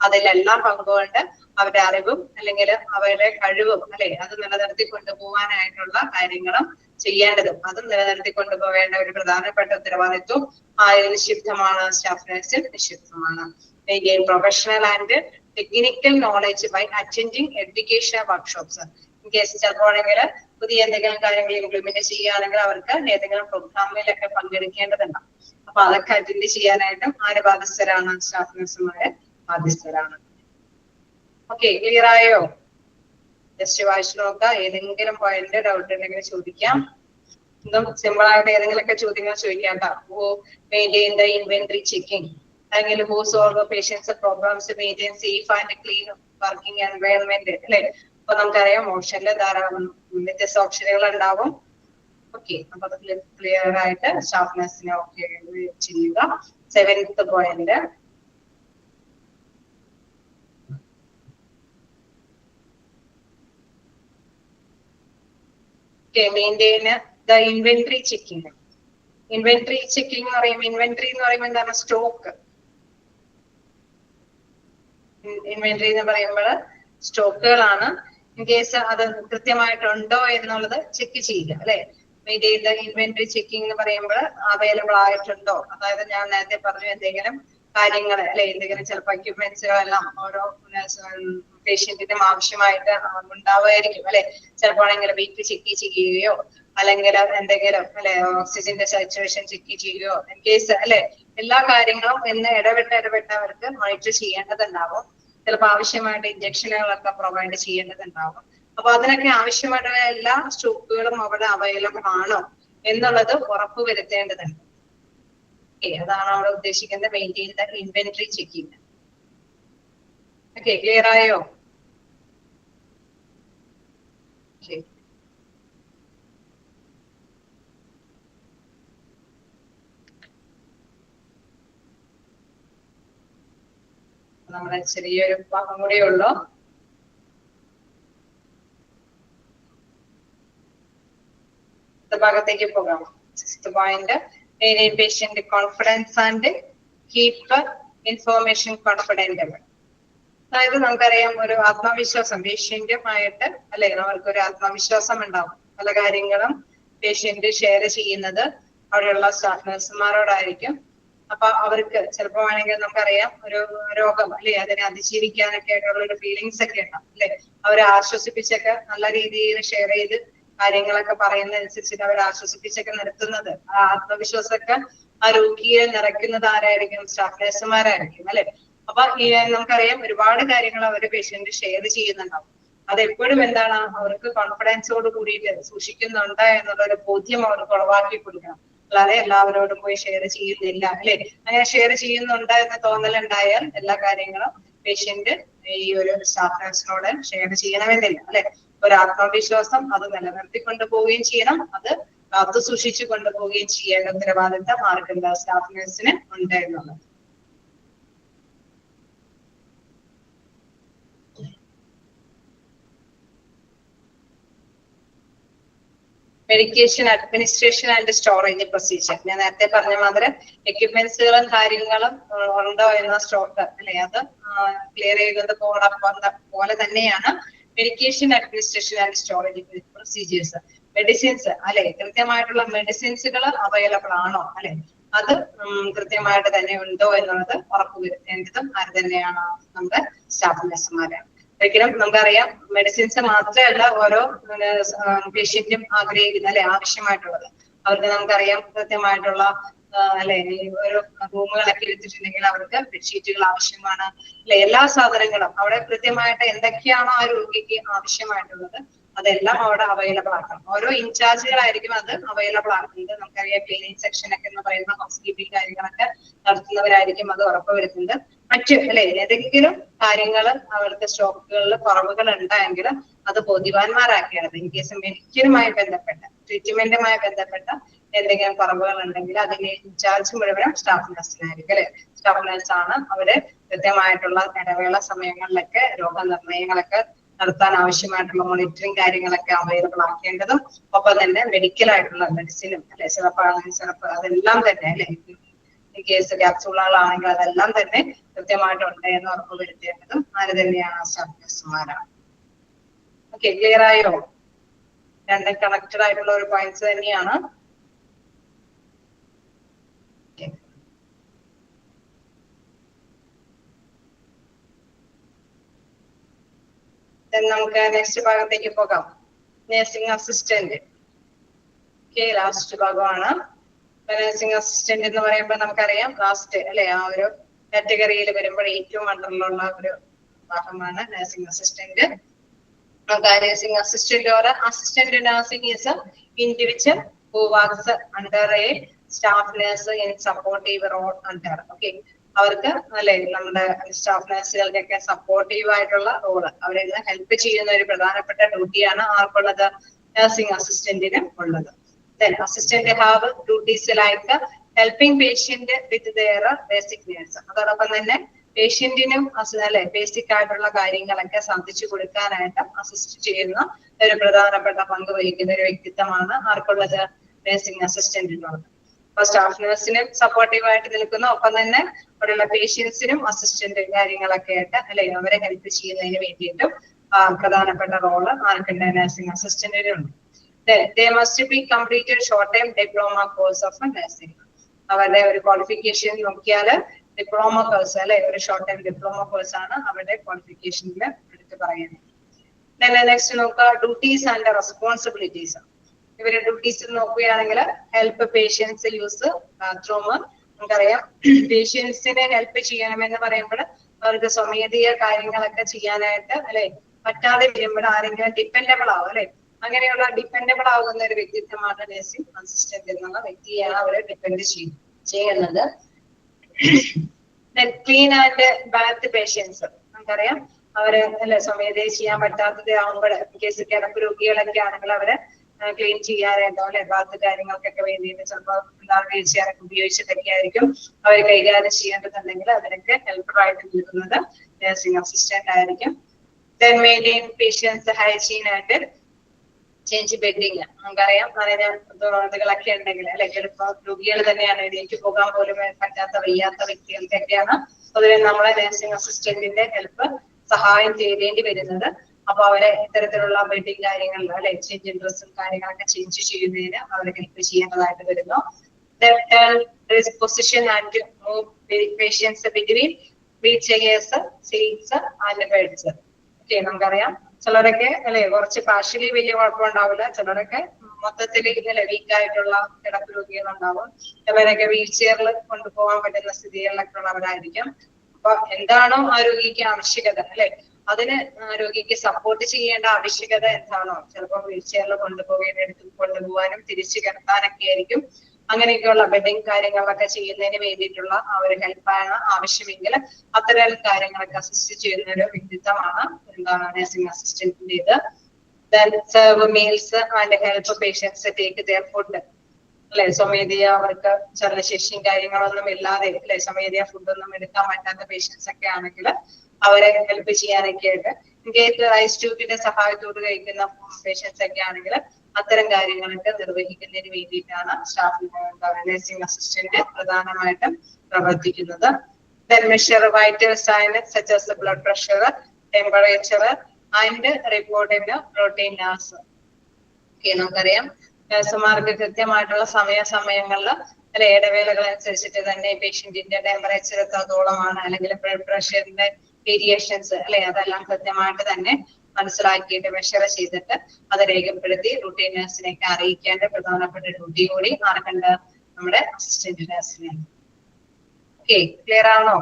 അതിലെല്ലാം പങ്കുകൊണ്ട് അവരുടെ അറിവും അല്ലെങ്കിൽ അവരുടെ കഴിവും അല്ലെ അത് നിലനിർത്തി കൊണ്ടുപോകാനായിട്ടുള്ള കാര്യങ്ങളും ചെയ്യേണ്ടതും അതും നിലനിർത്തി കൊണ്ടുപോകേണ്ട ഒരു പ്രധാനപ്പെട്ട ഉത്തരവാദിത്വം ആരിൽ നിക്ഷിപ്തമാണ്? സ്റ്റാഫ് നഴ്സിൽ നിക്ഷിപ്തമാണ്. Maintain professional and technical knowledge by attending education workshops. In case ചിലപ്പോഴെങ്കിൽ പുതിയ എന്തെങ്കിലും കാര്യങ്ങൾ ഇംപ്ലിമെന്റ് ചെയ്യുകയാണെങ്കിൽ അവർക്ക് ഏതെങ്കിലും പ്രോഗ്രാമിലൊക്കെ പങ്കെടുക്കേണ്ടതുണ്ടാവും. അപ്പൊ അതൊക്കെ അറ്റൻഡ് ചെയ്യാനായിട്ടും ആര് ബാധ്യസ്ഥരാണ്? സ്റ്റാഫ് നഴ്സുമാര് ബാധ്യസ്ഥരാണ്. ഓക്കെ, ക്ലിയർ ആയോ? ജസ്റ്റ് വായിച്ചു നോക്കാം. ഏതെങ്കിലും പോയിന്റ് ഡൗട്ട് ഉണ്ടെങ്കിൽ ചോദിക്കാം. ഇതും സിമ്പിൾ ആയിട്ട് ഏതെങ്കിലുമൊക്കെ ചോദ്യങ്ങൾ ചോദിക്കാം കേട്ടോ. Who maintain the inventory checking, അല്ലെങ്കിൽ who solve patients problems, maintain safe and clean working environment അല്ലെ. അപ്പൊ നമുക്കറിയാം ഓപ്ഷനിൽ ധാരാളം വ്യത്യസ്ത ഓപ്ഷനുകൾ ഉണ്ടാവും. ഓക്കെ, അപ്പൊ അത് ക്ലിയർ ആയിട്ട് സ്റ്റാഫ് നഴ്സിനെ ഓക്കെ ചെയ്യുക. 7th point maintain the inventory checking. Inventory checking എന്ന് പറയുമ്പോൾ ഇൻവെന്ററി എന്ന് പറയുമ്പോൾ എന്താണ്? സ്റ്റോക്ക്. ഇൻവെന്ററി എന്ന് പറയുമ്പോൾ സ്റ്റോക്കുകളാണ്. ഇൻ കേസ് അത് കൃത്യമായിട്ടുണ്ടോ എന്നുള്ളത് ചെക്ക് ചെയ്യുക അല്ലെ. ഇൻവെന്ററി ചെക്കിംഗ് എന്ന് പറയുമ്പോൾ അവൈലബിൾ ആയിട്ടുണ്ടോ, അതായത് ഞാൻ നേരത്തെ പറഞ്ഞു എന്തെങ്കിലും കാര്യങ്ങൾ അല്ലെ, എന്തെങ്കിലും ചിലപ്പോൾ എക്യുപ്മെന്റ്സുകളെല്ലാം ഓരോ പേഷ്യന്റിനും ആവശ്യമായിട്ട് ഉണ്ടാവുമായിരിക്കും അല്ലെ. ചിലപ്പോഴെങ്കിൽ വെയിറ്റ് ചെക്ക് ചെയ്യുകയോ അല്ലെങ്കിൽ എന്തെങ്കിലും അല്ലെ ഓക്സിജന്റെ സാച്ചുറേഷൻ ചെക്ക് ചെയ്യുകയോ ഇൻ കേസ് അല്ലെ, എല്ലാ കാര്യങ്ങളും എന്ന് ഇടവിട്ട് അവർക്ക് മോണിറ്റർ ചെയ്യേണ്ടതുണ്ടാവും. ചിലപ്പോൾ ആവശ്യമായിട്ട് ഇഞ്ചക്ഷനുകളൊക്കെ പ്രൊവൈഡ് ചെയ്യേണ്ടതുണ്ടാവും. അപ്പൊ അതിനൊക്കെ ആവശ്യമായിട്ടുള്ള എല്ലാ സ്റ്റോക്കുകളും അവിടെ അവൈലബിൾ ആണോ എന്നുള്ളത് ഉറപ്പ് വരുത്തേണ്ടതുണ്ട്. അതാണ് അവിടെ ഉദ്ദേശിക്കുന്നത് maintain the inventory checking. Okay, clear ആയോ? നമ്മുടെ ചെറിയൊരു ഭാഗം കൂടെ ഉള്ളൂ. ഭാഗത്തേക്ക് പോകാം. 6th point, maintain patient confidence and keep information confidential. അതായത് നമുക്കറിയാം ഒരു ആത്മവിശ്വാസം പേഷ്യന്റുമായിട്ട് അല്ലെ, അവർക്കൊരു ആത്മവിശ്വാസം ഉണ്ടാവും. പല കാര്യങ്ങളും പേഷ്യന്റ് ഷെയർ ചെയ്യുന്നത് അവിടെയുള്ള സ്റ്റാഫ് നഴ്സുമാരോടായിരിക്കും. അപ്പൊ അവർക്ക് ചിലപ്പോ വേണമെങ്കിൽ നമുക്കറിയാം ഒരു രോഗം അല്ലെ, അതിനെ അതിജീവിക്കാനൊക്കെ ആയിട്ടുള്ള ഒരു ഫീലിങ്സ് ഒക്കെ ഉണ്ടാവും അല്ലെ. അവരെ ആശ്വസിപ്പിച്ചൊക്കെ നല്ല രീതിയിൽ ഷെയർ ചെയ്ത് കാര്യങ്ങളൊക്കെ പറയുന്നതനുസരിച്ചിട്ട് അവരെ ആശ്വസിപ്പിച്ചൊക്കെ നിർത്തുന്നത്, ആ ആത്മവിശ്വാസമൊക്കെ ആ രോഗിയെ നിറയ്ക്കുന്നത് ആരായിരിക്കും? സ്റ്റാഫ് നഴ്സുമാരായിരിക്കും അല്ലെ. അപ്പൊ നമുക്കറിയാം ഒരുപാട് കാര്യങ്ങൾ അവര് പേഷ്യന്റ് ഷെയർ ചെയ്യുന്നുണ്ടാവും. അതെപ്പോഴും എന്താണ്, അവർക്ക് കോൺഫിഡൻസോട് കൂടിയിട്ട് സൂക്ഷിക്കുന്നുണ്ട് എന്നുള്ളൊരു ബോധ്യം അവർക്ക് ഉളവാക്കി കൊടുക്കണം. അല്ലാതെ എല്ലാവരോടും പോയി ഷെയർ ചെയ്യുന്നില്ല അല്ലെ. അങ്ങനെ ഷെയർ ചെയ്യുന്നുണ്ട് എന്ന തോന്നലുണ്ടായാൽ എല്ലാ കാര്യങ്ങളും പേഷ്യന്റ് ഈ ഒരു സ്റ്റാഫ് നഴ്സിനോട് ഷെയർ ചെയ്യണമെന്നില്ല അല്ലെ. ഒരു ആത്മവിശ്വാസം അത് നിലനിർത്തിക്കൊണ്ടു പോവുകയും ചെയ്യണം, അത് കാത്തു സൂക്ഷിച്ചു കൊണ്ടുപോവുകയും ചെയ്യേണ്ട ഉത്തരവാദിത്തം ആർക്കുണ്ട്? സ്റ്റാഫ് നഴ്സിന് ഉണ്ട് എന്നുള്ളത്. Medication administration and storage procedure. ഞാൻ നേരത്തെ പറഞ്ഞ മാതിരി എക്യുപ്മെന്റ്സുകളും കാര്യങ്ങളും ഉണ്ടോ എന്ന സ്റ്റോക്ക് അല്ലെ, അത് ക്ലിയർ ചെയ്യുന്നത് പോലെ തന്നെയാണ് medication administration and storage procedures. Medicines അല്ലെ, കൃത്യമായിട്ടുള്ള മെഡിസിൻസുകൾ അവൈലബിൾ ആണോ അല്ലെ, അത് കൃത്യമായിട്ട് തന്നെ ഉണ്ടോ എന്നുള്ളത് ഉറപ്പുവരുത്തേണ്ടതും ആര് തന്നെയാണ്? നമ്മുടെ സ്റ്റാഫ് നഴ്സുമാരാണ്. ഒരിക്കലും നമുക്കറിയാം മെഡിസിൻസ് മാത്രമല്ല ഓരോ പേഷ്യന്റും ആഗ്രഹിക്കുന്നത് അല്ലെ, ആവശ്യമായിട്ടുള്ളത്. അവർക്ക് നമുക്കറിയാം കൃത്യമായിട്ടുള്ള അല്ലെ ഓരോ റൂമുകളൊക്കെ എടുത്തിട്ടുണ്ടെങ്കിൽ അവർക്ക് ബെഡ്ഷീറ്റുകൾ ആവശ്യമാണ് അല്ലെ. എല്ലാ സാധനങ്ങളും അവിടെ കൃത്യമായിട്ട് എന്തൊക്കെയാണോ ആ രോഗിക്ക് ആവശ്യമായിട്ടുള്ളത് അതെല്ലാം അവിടെ അവൈലബിൾ ആക്കണം. ഓരോ ഇൻചാർജുകളായിരിക്കും അത് അവൈലബിൾ ആക്കുന്നത്. നമുക്കറിയാം ക്ലീനിങ് സെക്ഷൻ ഒക്കെ എന്ന് പറയുന്ന ഹൗസ് കീപ്പിംഗ് കാര്യങ്ങളൊക്കെ നടത്തുന്നവരായിരിക്കും അത് ഉറപ്പുവരുത്തുന്നത്. മറ്റ് അല്ലെ ഏതെങ്കിലും കാര്യങ്ങൾ അവർക്ക് സ്റ്റോക്കുകളിൽ കുറവുകൾ ഉണ്ടായെങ്കിൽ അത് ബോധ്യവാന്മാരാക്കേണ്ടത്. ഇൻ കേസ് മെഡിക്കലുമായി ബന്ധപ്പെട്ട ട്രീറ്റ്മെന്റുമായി ബന്ധപ്പെട്ട എന്തെങ്കിലും കുറവുകൾ ഉണ്ടെങ്കിൽ അതിന്റെ ഇൻചാർജ് മുഴുവനും സ്റ്റാഫ് നഴ്സിനായിരിക്കും അല്ലെ. സ്റ്റാഫ് നഴ്സാണ് അവര് കൃത്യമായിട്ടുള്ള ഇടവേള സമയങ്ങളിലൊക്കെ രോഗനിർണയങ്ങളൊക്കെ നടത്താൻ ആവശ്യമായിട്ടുള്ള മോണിറ്ററിങ് കാര്യങ്ങളൊക്കെ അവൈലബിൾ ആക്കേണ്ടതും ഒപ്പം തന്നെ മെഡിക്കൽ ആയിട്ടുള്ള മെഡിസിനും അല്ലെ, ചിലപ്പോൾ അതെല്ലാം തന്നെ അല്ലെ, കേസ് ക്യാപ്സൂളുകളാണെങ്കിൽ അതെല്ലാം തന്നെ കൃത്യമായിട്ടുണ്ട് എന്ന് ഉറപ്പുവരുത്തേണ്ടതും ആര് തന്നെയാണ്? സ്റ്റാഫ് നഴ്സുമാരാണ്. ഓക്കെ, ക്ലിയർ ആയോ? രണ്ടും കണക്റ്റഡ് ആയിട്ടുള്ള ഒരു പോയിന്റ്സ് തന്നെയാണ്. നമുക്ക് നെക്സ്റ്റ് ഭാഗത്തേക്ക് പോകാം. Nursing assistant. ലാസ്റ്റ് ഭാഗമാണ്. നഴ്സിംഗ് അസിസ്റ്റന്റ് എന്ന് പറയുമ്പോൾ നമുക്കറിയാം ലാസ്റ്റ് അല്ലെ, ആ ഒരു കാറ്റഗറിയിൽ വരുമ്പോൾ ഏറ്റവും അണ്ടറിലുള്ള ഒരു ഭാഗമാണ് nursing assistant. Nursing assistant or assistant nursing is an individual who works under a staff nurse in supportive role under. Okay, അവർക്ക് അല്ലെ നമ്മുടെ സ്റ്റാഫ് നഴ്സുകൾക്കൊക്കെ സപ്പോർട്ടീവ് ആയിട്ടുള്ള റോള് അവരെ ഹെൽപ്പ് ചെയ്യുന്ന ഒരു പ്രധാനപ്പെട്ട ഡ്യൂട്ടിയാണ് ആർക്കുള്ളത്? നഴ്സിംഗ് അസിസ്റ്റന്റിന് ഉള്ളത്. Then assistant have duties like helping patient with their basic needs. അതോടൊപ്പം തന്നെ പേഷ്യന്റിനും അല്ലെ ബേസിക് ആയിട്ടുള്ള കാര്യങ്ങളൊക്കെ സാധിച്ചു കൊടുക്കാനായിട്ട് അസിസ്റ്റ് ചെയ്യുന്ന ഒരു പ്രധാനപ്പെട്ട പങ്ക് വഹിക്കുന്ന ഒരു വ്യക്തിത്വമാണ് ആർക്കുള്ളത്? നഴ്സിംഗ് അസിസ്റ്റന്റിനുള്ളത്. അപ്പൊ സ്റ്റാഫ് നഴ്സിനും സപ്പോർട്ടീവായിട്ട് നിൽക്കുന്ന, ഒപ്പം തന്നെ അവിടെയുള്ള പേഷ്യൻസിനും അസിസ്റ്റന്റ് കാര്യങ്ങളൊക്കെ ആയിട്ട് അല്ലെ അവരെ ഹെൽപ്പ് ചെയ്യുന്നതിന് വേണ്ടിയിട്ടും പ്രധാനപ്പെട്ട റോള് ആർക്കുണ്ട്? നഴ്സിംഗ് അസിസ്റ്റന്റിനുണ്ട്. They must be completed short term diploma course of nursing. അവരുടെ ഒരു ക്വാളിഫിക്കേഷൻ നോക്കിയാൽ ഡിപ്ലോമ കോഴ്സ് അല്ലെ, ഒരു ഷോർട്ട് ടൈം ഡിപ്ലോമ കോഴ്സ് ആണ് അവരുടെ ക്വാളിഫിക്കേഷനിൽ എടുത്ത് പറയുന്നത്. നെക്സ്റ്റ് നോക്കുക, ഡ്യൂട്ടീസ് ആൻഡ് റെസ്പോൺസിബിലിറ്റീസ്. ഇവരുടെ ഡ്യൂട്ടീസ് നോക്കുകയാണെങ്കിൽ ഹെൽപ്പ് പേഷ്യൻസ് യൂസ് ബാത്റൂം. നമുക്കറിയാം പേഷ്യൻസിനെ ഹെൽപ്പ് ചെയ്യണമെന്ന് പറയുമ്പോൾ അവർക്ക് സ്വമേധീയ കാര്യങ്ങളൊക്കെ ചെയ്യാനായിട്ട് അല്ലെ പറ്റാതെ വരുമ്പോൾ ആരെങ്കിലും ഡിപ്പെൻഡബിൾ ആവും അല്ലെ. അങ്ങനെയുള്ള ഡിപ്പെൻഡബിൾ ആകുന്ന ഒരു വ്യക്തിത്വമാണ് നഴ്സിംഗ് അസിസ്റ്റന്റ് എന്നുള്ള വ്യക്തിയാണ് അവരെ ഡിപ്പെൻഡ് ചെയ്യുന്നത്. Clean and bath patients. നമുക്കറിയാം അവര് അല്ലെ സ്വമേധയ ചെയ്യാൻ പറ്റാത്തത് ആകുമ്പോൾ കേസ് കിടപ്പ് രോഗികളൊക്കെ ആണെങ്കിൽ അവരെ ക്ലീൻ ചെയ്യാനായിട്ടോ അല്ലെ ബാത്ത് കാര്യങ്ങൾക്കൊക്കെ വേണ്ടിയിട്ട് ചിലപ്പോൾ വീഴ്ചയൊക്കെ ഉപയോഗിച്ചിട്ടൊക്കെ ആയിരിക്കും അവർ കൈകാര്യം ചെയ്യേണ്ടതുണ്ടെങ്കിൽ അതിനൊക്കെ ഹെൽപ്പറായിട്ട് നിൽക്കുന്നത് നഴ്സിംഗ് അസിസ്റ്റന്റ് ആയിരിക്കും. Then maintain patients hygiene and change bedding. നമുക്കറിയാം നനഞ്ഞകളൊക്കെ ഉണ്ടെങ്കിൽ അല്ലെ ചിലപ്പോൾ രോഗികൾ തന്നെയാണ് എഴുന്നേറ്റ് പോകാൻ പോലും പറ്റാത്ത വയ്യാത്ത വ്യക്തികൾക്കൊക്കെയാണ് പൊതുവെ നമ്മളെ നഴ്സിംഗ് അസിസ്റ്റന്റിന്റെ ഹെൽപ്പ് സഹായം ചെയ്യേണ്ടി വരുന്നത്. അപ്പൊ അവരെ ഇത്തരത്തിലുള്ള ബെഡിങ് കാര്യങ്ങളിൽ അല്ലെ ചേഞ്ച് ഡ്രസ്സും കാര്യങ്ങളൊക്കെ ചേഞ്ച് ചെയ്യുന്നതിന് അവരെ ഹെൽപ്പ് ചെയ്യേണ്ടതായിട്ട് വരുന്നു. Position and move patients between wheelchairs, seats and beds. Okay, നമുക്കറിയാം ചിലരൊക്കെ അല്ലെ കുറച്ച് പാർഷ്യലി വലിയ കുഴപ്പമുണ്ടാവില്ല, ചിലരൊക്കെ മൊത്തത്തിൽ അല്ലെ വീക്കായിട്ടുള്ള കിടപ്പ് രോഗികളുണ്ടാവും, ചിലരൊക്കെ വീൽ ചെയറിൽ കൊണ്ടുപോകാൻ പറ്റുന്ന സ്ഥിതികളിലൊക്കെ ഉള്ളവരായിരിക്കും. അപ്പൊ എന്താണോ ആ രോഗിക്ക് ആവശ്യകത അല്ലെ അതിന് രോഗിക്ക് സപ്പോർട്ട് ചെയ്യേണ്ട ആവശ്യകത എന്താണോ ചിലപ്പോൾ വീൽ ചെയറിൽ കൊണ്ടുപോകാനും തിരിച്ചു കിടത്താനൊക്കെ ആയിരിക്കും. അങ്ങനെയൊക്കെയുള്ള ബെഡിങ് കാര്യങ്ങളൊക്കെ ചെയ്യുന്നതിന് വേണ്ടിയിട്ടുള്ള ആ ഒരു ഹെൽപ്പാണ് ആവശ്യമെങ്കിൽ അത്തരം കാര്യങ്ങളൊക്കെ അസിസ്റ്റ് ചെയ്യുന്ന ഒരു വ്യക്തിത്വമാണ് എന്താണ് nursing അസിസ്റ്റന്റിന്റേത്. Then serve meals and help patients take their food. അല്ലെ സ്വമേധയ അവർക്ക് ചലനശേഷിയും കാര്യങ്ങളൊന്നും ഇല്ലാതെ അല്ലെ സ്വമേധയ ഫുഡൊന്നും എടുക്കാൻ പറ്റാത്ത പേഷ്യൻസ് ഒക്കെ ആണെങ്കിൽ അവരെ ഹെൽപ്പ് ചെയ്യാനൊക്കെ ആയിട്ട് ഇൻകേസ് റൈസ് ട്യൂബിന്റെ സഹായത്തോട് കഴിക്കുന്ന പേഷ്യൻസ് ഒക്കെ ആണെങ്കിൽ അത്തരം കാര്യങ്ങളൊക്കെ നിർവഹിക്കുന്നതിന് വേണ്ടിയിട്ടാണ് സ്റ്റാഫ് നഴ്സിംഗ് അസിസ്റ്റന്റ് പ്രധാനമായിട്ടും പ്രവർത്തിക്കുന്നത്. Then measure vital signs such as blood pressure, temperature and report in routine nurse. Okay, നമുക്കറിയാം നഴ്സുമാർക്ക് കൃത്യമായിട്ടുള്ള സമയങ്ങളിൽ അല്ലെ ഇടവേളകൾ അനുസരിച്ചിട്ട് തന്നെ പേഷ്യന്റിന്റെ ടെമ്പറേച്ചർ എത്രത്തോളമാണ് അല്ലെങ്കിൽ ബ്ലഡ് പ്രഷറിന്റെ വേരിയേഷൻസ് അല്ലെ അതെല്ലാം കൃത്യമായിട്ട് തന്നെ മനസ്സിലാക്കിയിട്ട് മെഷർ ചെയ്തിട്ട് അത് രേഖപ്പെടുത്തി റൂട്ടീൻ നഴ്സിനെയൊക്കെ അറിയിക്കേണ്ട പ്രധാനപ്പെട്ട ഡ്യൂട്ടി കൂടി ആർക്കുണ്ട്? നമ്മുടെ അസിസ്റ്റന്റ് നഴ്സിനെ. ഓക്കെ, ക്ലിയർ ആണോ?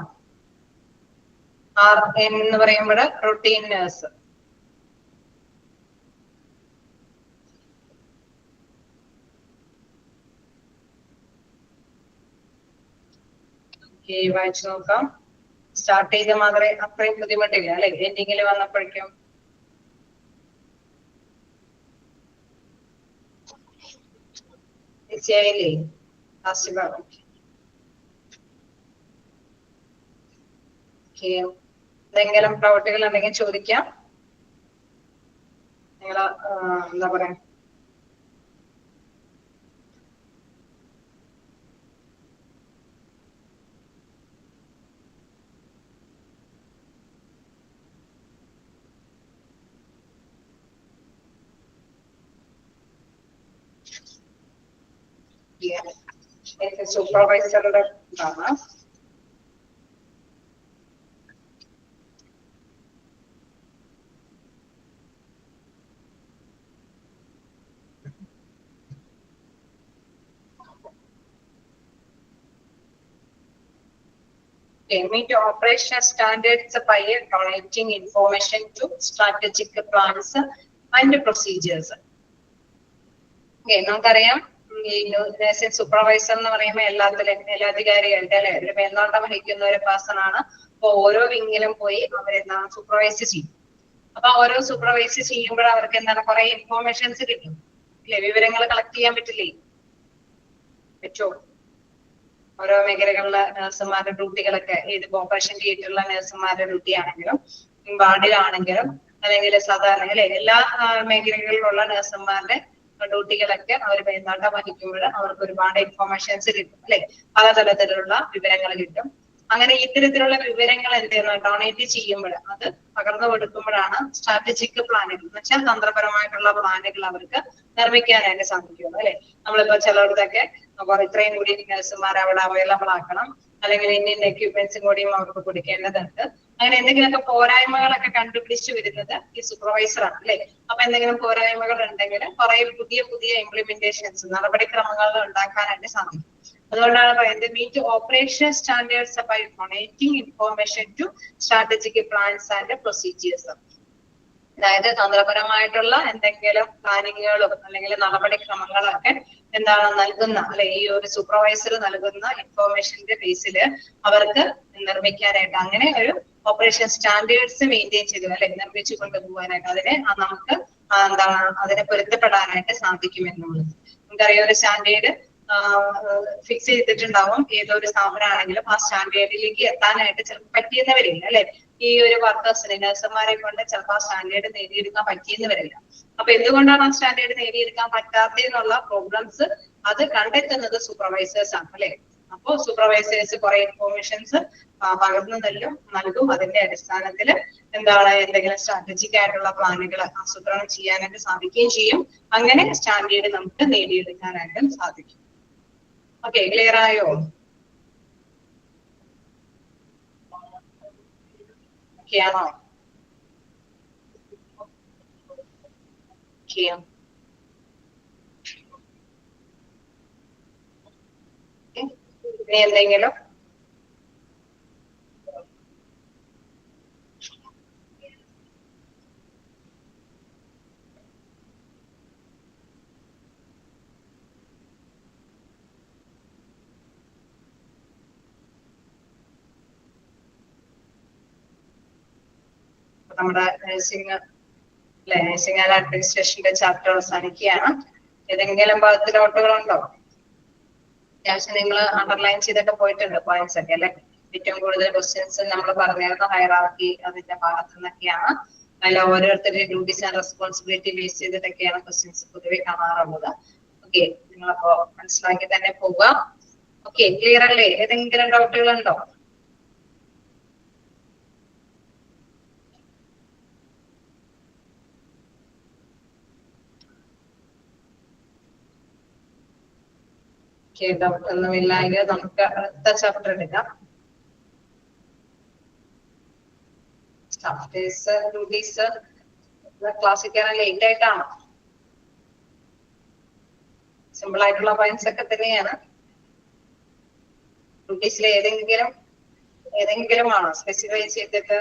RN എന്ന് പറയുമ്പോൾ റൂട്ടീൻ നഴ്സ്. വായിച്ചു നോക്കാം. സ്റ്റാർട്ട് ചെയ്ത മാത്രമേ അത്രയും ബുദ്ധിമുട്ടില്ല അല്ലെ, എൻഡിങ്ങിൽ വന്നപ്പോഴേക്കും തീർച്ചയായില്ലേ ലാസ്റ്റ് ഭാഗം. എന്തെങ്കിലും പ്രവർത്തികൾ ഉണ്ടെങ്കിൽ ചോദിക്കാം. നിങ്ങൾ എന്താ പറയാ സൂപ്പർവൈസറുടെ ഇതാണ്. Meet operational standards by donating information to strategic plans and procedures. Okay, നമുക്കറിയാം ഈ നഴ്സിംഗ് സൂപ്പർവൈസർ എന്ന് പറയുമ്പോൾ എല്ലാ അധികാരികളുടെ അല്ലെ ഒരു മേൽനോട്ടം വഹിക്കുന്ന ഒരു പേഴ്സൺ ആണ്. അപ്പൊ ഓരോ വിങ്ങിലും പോയി അവരെന്താണ് സൂപ്പർവൈസ് ചെയ്യും. അപ്പൊ ഓരോ സൂപ്പർവൈസ് ചെയ്യുമ്പോൾ അവർക്ക് എന്താണ് കുറെ ഇൻഫോർമേഷൻസ് കിട്ടും അല്ലെ, വിവരങ്ങൾ കളക്ട് ചെയ്യാൻ പറ്റില്ലേ? പറ്റുമോ? ഓരോ മേഖലകളിലെ നഴ്സുമാരുടെ ഡ്യൂട്ടികളൊക്കെ ഏത് ഓപ്പറേഷൻ തിയേറ്ററിലെ നഴ്സുമാരുടെ ഡ്യൂട്ടി ആണെങ്കിലും വാർഡിലാണെങ്കിലും അല്ലെങ്കിൽ സാധാരണ അല്ലെ എല്ലാ മേഖലകളിലുള്ള നഴ്സുമാരുടെ ഡ്യൂട്ടികളൊക്കെ അവർ മേൽനോട്ടം വഹിക്കുമ്പോൾ അവർക്ക് ഒരുപാട് ഇൻഫോർമേഷൻസ് കിട്ടും അല്ലെ, പലതരത്തിലുള്ള വിവരങ്ങൾ കിട്ടും. അങ്ങനെ ഇത്തരത്തിലുള്ള വിവരങ്ങൾ എന്തെയ്യുന്നു ഡൊണേറ്റ് ചെയ്യുമ്പോൾ അത് പകർന്നു കൊടുക്കുമ്പോഴാണ് സ്ട്രാറ്റജിക് പ്ലാനുകൾ എന്ന് വെച്ചാൽ തന്ത്രപരമായിട്ടുള്ള പ്ലാനുകൾ അവർക്ക് നിർമ്മിക്കാനായിട്ട് സാധിക്കുള്ളൂ അല്ലെ. നമ്മളിപ്പോ ചിലയിടത്തൊക്കെ ഇത്രയും കൂടി നഴ്സുമാർ അവിടെ അവൈലബിൾ ആക്കണം, അല്ലെങ്കിൽ ഇന്ത്യൻ എക്യുപ്മെന്റ്സും കൂടിയും അവർക്ക് കൊടുക്കേണ്ടതുണ്ട്. അങ്ങനെ എന്തെങ്കിലുമൊക്കെ പോരായ്മകളൊക്കെ കണ്ടുപിടിച്ചു വരുന്നത് ഈ സൂപ്പർവൈസർ ആണ് അല്ലെ. അപ്പൊ എന്തെങ്കിലും പോരായ്മകൾ ഉണ്ടെങ്കിൽ കുറെ പുതിയ പുതിയ ഇംപ്ലിമെന്റേഷൻസ് നടപടിക്രമങ്ങൾ ഉണ്ടാക്കാനായിട്ട് സാധിക്കും. അതുകൊണ്ടാണ് പറയുന്നത് meet operation standards by donating information to strategic plans and procedures. അതായത് തന്ത്രപരമായിട്ടുള്ള എന്തെങ്കിലും പ്ലാനിങ്ങുകളും അല്ലെങ്കിൽ നടപടിക്രമങ്ങളൊക്കെ എന്താണ് നൽകുന്ന അല്ലെ ഈ ഒരു സൂപ്പർവൈസർ നൽകുന്ന ഇൻഫോർമേഷന്റെ ബേസിൽ അവർക്ക് നിർമ്മിക്കാനായിട്ട് അങ്ങനെ ഒരു ഓപ്പറേഷൻ സ്റ്റാൻഡേർഡ്സ് മെയിൻറ്റെയിൻ ചെയ്തു അല്ലെ നിർമ്മിച്ചു കൊണ്ടുപോകാനായിട്ട് അതിനെ നമുക്ക് എന്താണ് അതിനെ പൊരുത്തപ്പെടാനായിട്ട് സാധിക്കും എന്നുള്ളത്. നമുക്കറിയാം ഒരു സ്റ്റാൻഡേർഡ് ഫിക്സ് ചെയ്തിട്ടുണ്ടാവും ഏതൊരു സ്ഥാപനമാണെങ്കിലും ആ സ്റ്റാൻഡേർഡിലേക്ക് എത്താനായിട്ട് ചിലപ്പോൾ പറ്റിയെന്ന് വരില്ല അല്ലെ. ഈ ഒരു വർക്കേഴ്സിനെ നഴ്സുമാരെ കൊണ്ട് ചിലപ്പോൾ ആ സ്റ്റാൻഡേർഡ് നേടിയെടുക്കാൻ പറ്റിയെന്ന് വരില്ല. അപ്പൊ എന്തുകൊണ്ടാണ് ആ സ്റ്റാൻഡേർഡ് നേടിയെടുക്കാൻ പറ്റാത്തതെന്നുള്ള പ്രോബ്ലംസ് അത് കണ്ടെത്തുന്നത് സൂപ്പർവൈസേഴ്സ് ആണ് അല്ലെ. അപ്പോ സൂപ്പർവൈസേഴ്സ് കുറെ ഇൻഫോർമേഷൻസ് പകർന്നു നൽകും. അതിന്റെ അടിസ്ഥാനത്തിൽ എന്താണ് എന്തെങ്കിലും സ്ട്രാറ്റജിക് ആയിട്ടുള്ള പ്ലാനുകൾ ആസൂത്രണം ചെയ്യാനായിട്ട് സാധിക്കുകയും ചെയ്യും. അങ്ങനെ സ്റ്റാൻഡേർഡ് നമുക്ക് നേടിയെടുക്കാനായിട്ടും സാധിക്കും. ഓക്കെ, ക്ലിയർ ആയോ? ഓക്കെ ആണോ? ഇനി എന്തെങ്കിലും നമ്മുടെ നഴ്സിംഗ് അല്ലെ നഴ്സിംഗ് ആൻഡ് അഡ്മിനിസ്ട്രേഷന്റെ ചാപ്റ്റർ അവസാനിക്കുകയാണ്. ഏതെങ്കിലും ഭാഗത്ത് ഡൗട്ടുകളുണ്ടോ? അത്യാവശ്യം നിങ്ങൾ അണ്ടർലൈൻ ചെയ്തൊക്കെ പോയിട്ടുണ്ട് പോയിന്റ്സ് ഒക്കെ അല്ലെ. ഏറ്റവും കൂടുതൽ ക്വസ്റ്റ്യൻസ് നമ്മൾ പറഞ്ഞിരുന്ന ഹൈറാർക്കി അതിന്റെ ഭാഗത്ത് നിന്നൊക്കെയാണ്. അതിൽ ഓരോരുത്തരുടെ ഡ്യൂട്ടീസ് ആൻഡ് റെസ്പോൺസിബിലിറ്റി ബേസ് ചെയ്തിട്ടൊക്കെയാണ് ക്വസ്റ്റ്യൻസ് പൊതുവെ കാണാറുള്ളത്. ഓക്കെ, നിങ്ങളപ്പോ മനസ്സിലാക്കി തന്നെ പോവുക. ഓക്കെ, ക്ലിയർ അല്ലേ? ഏതെങ്കിലും ഡൗട്ടുകളുണ്ടോ? ഡൗട്ട് ഒന്നുമില്ലെങ്കിൽ നമുക്ക് അടുത്ത ചാപ്റ്റർ എടുക്കാം. ഡ്യൂട്ടീസ് ക്ലാസ്സിക്കാൻ ലേറ്റ് ആയിട്ടാണ്. സിമ്പിൾ ആയിട്ടുള്ള പോയിന്റ്സ് ഒക്കെ തന്നെയാണ്. ഡ്യൂട്ടീസിൽ ഏതെങ്കിലും ആണോ സ്പെസിഫൈ ചെയ്തിട്ട്?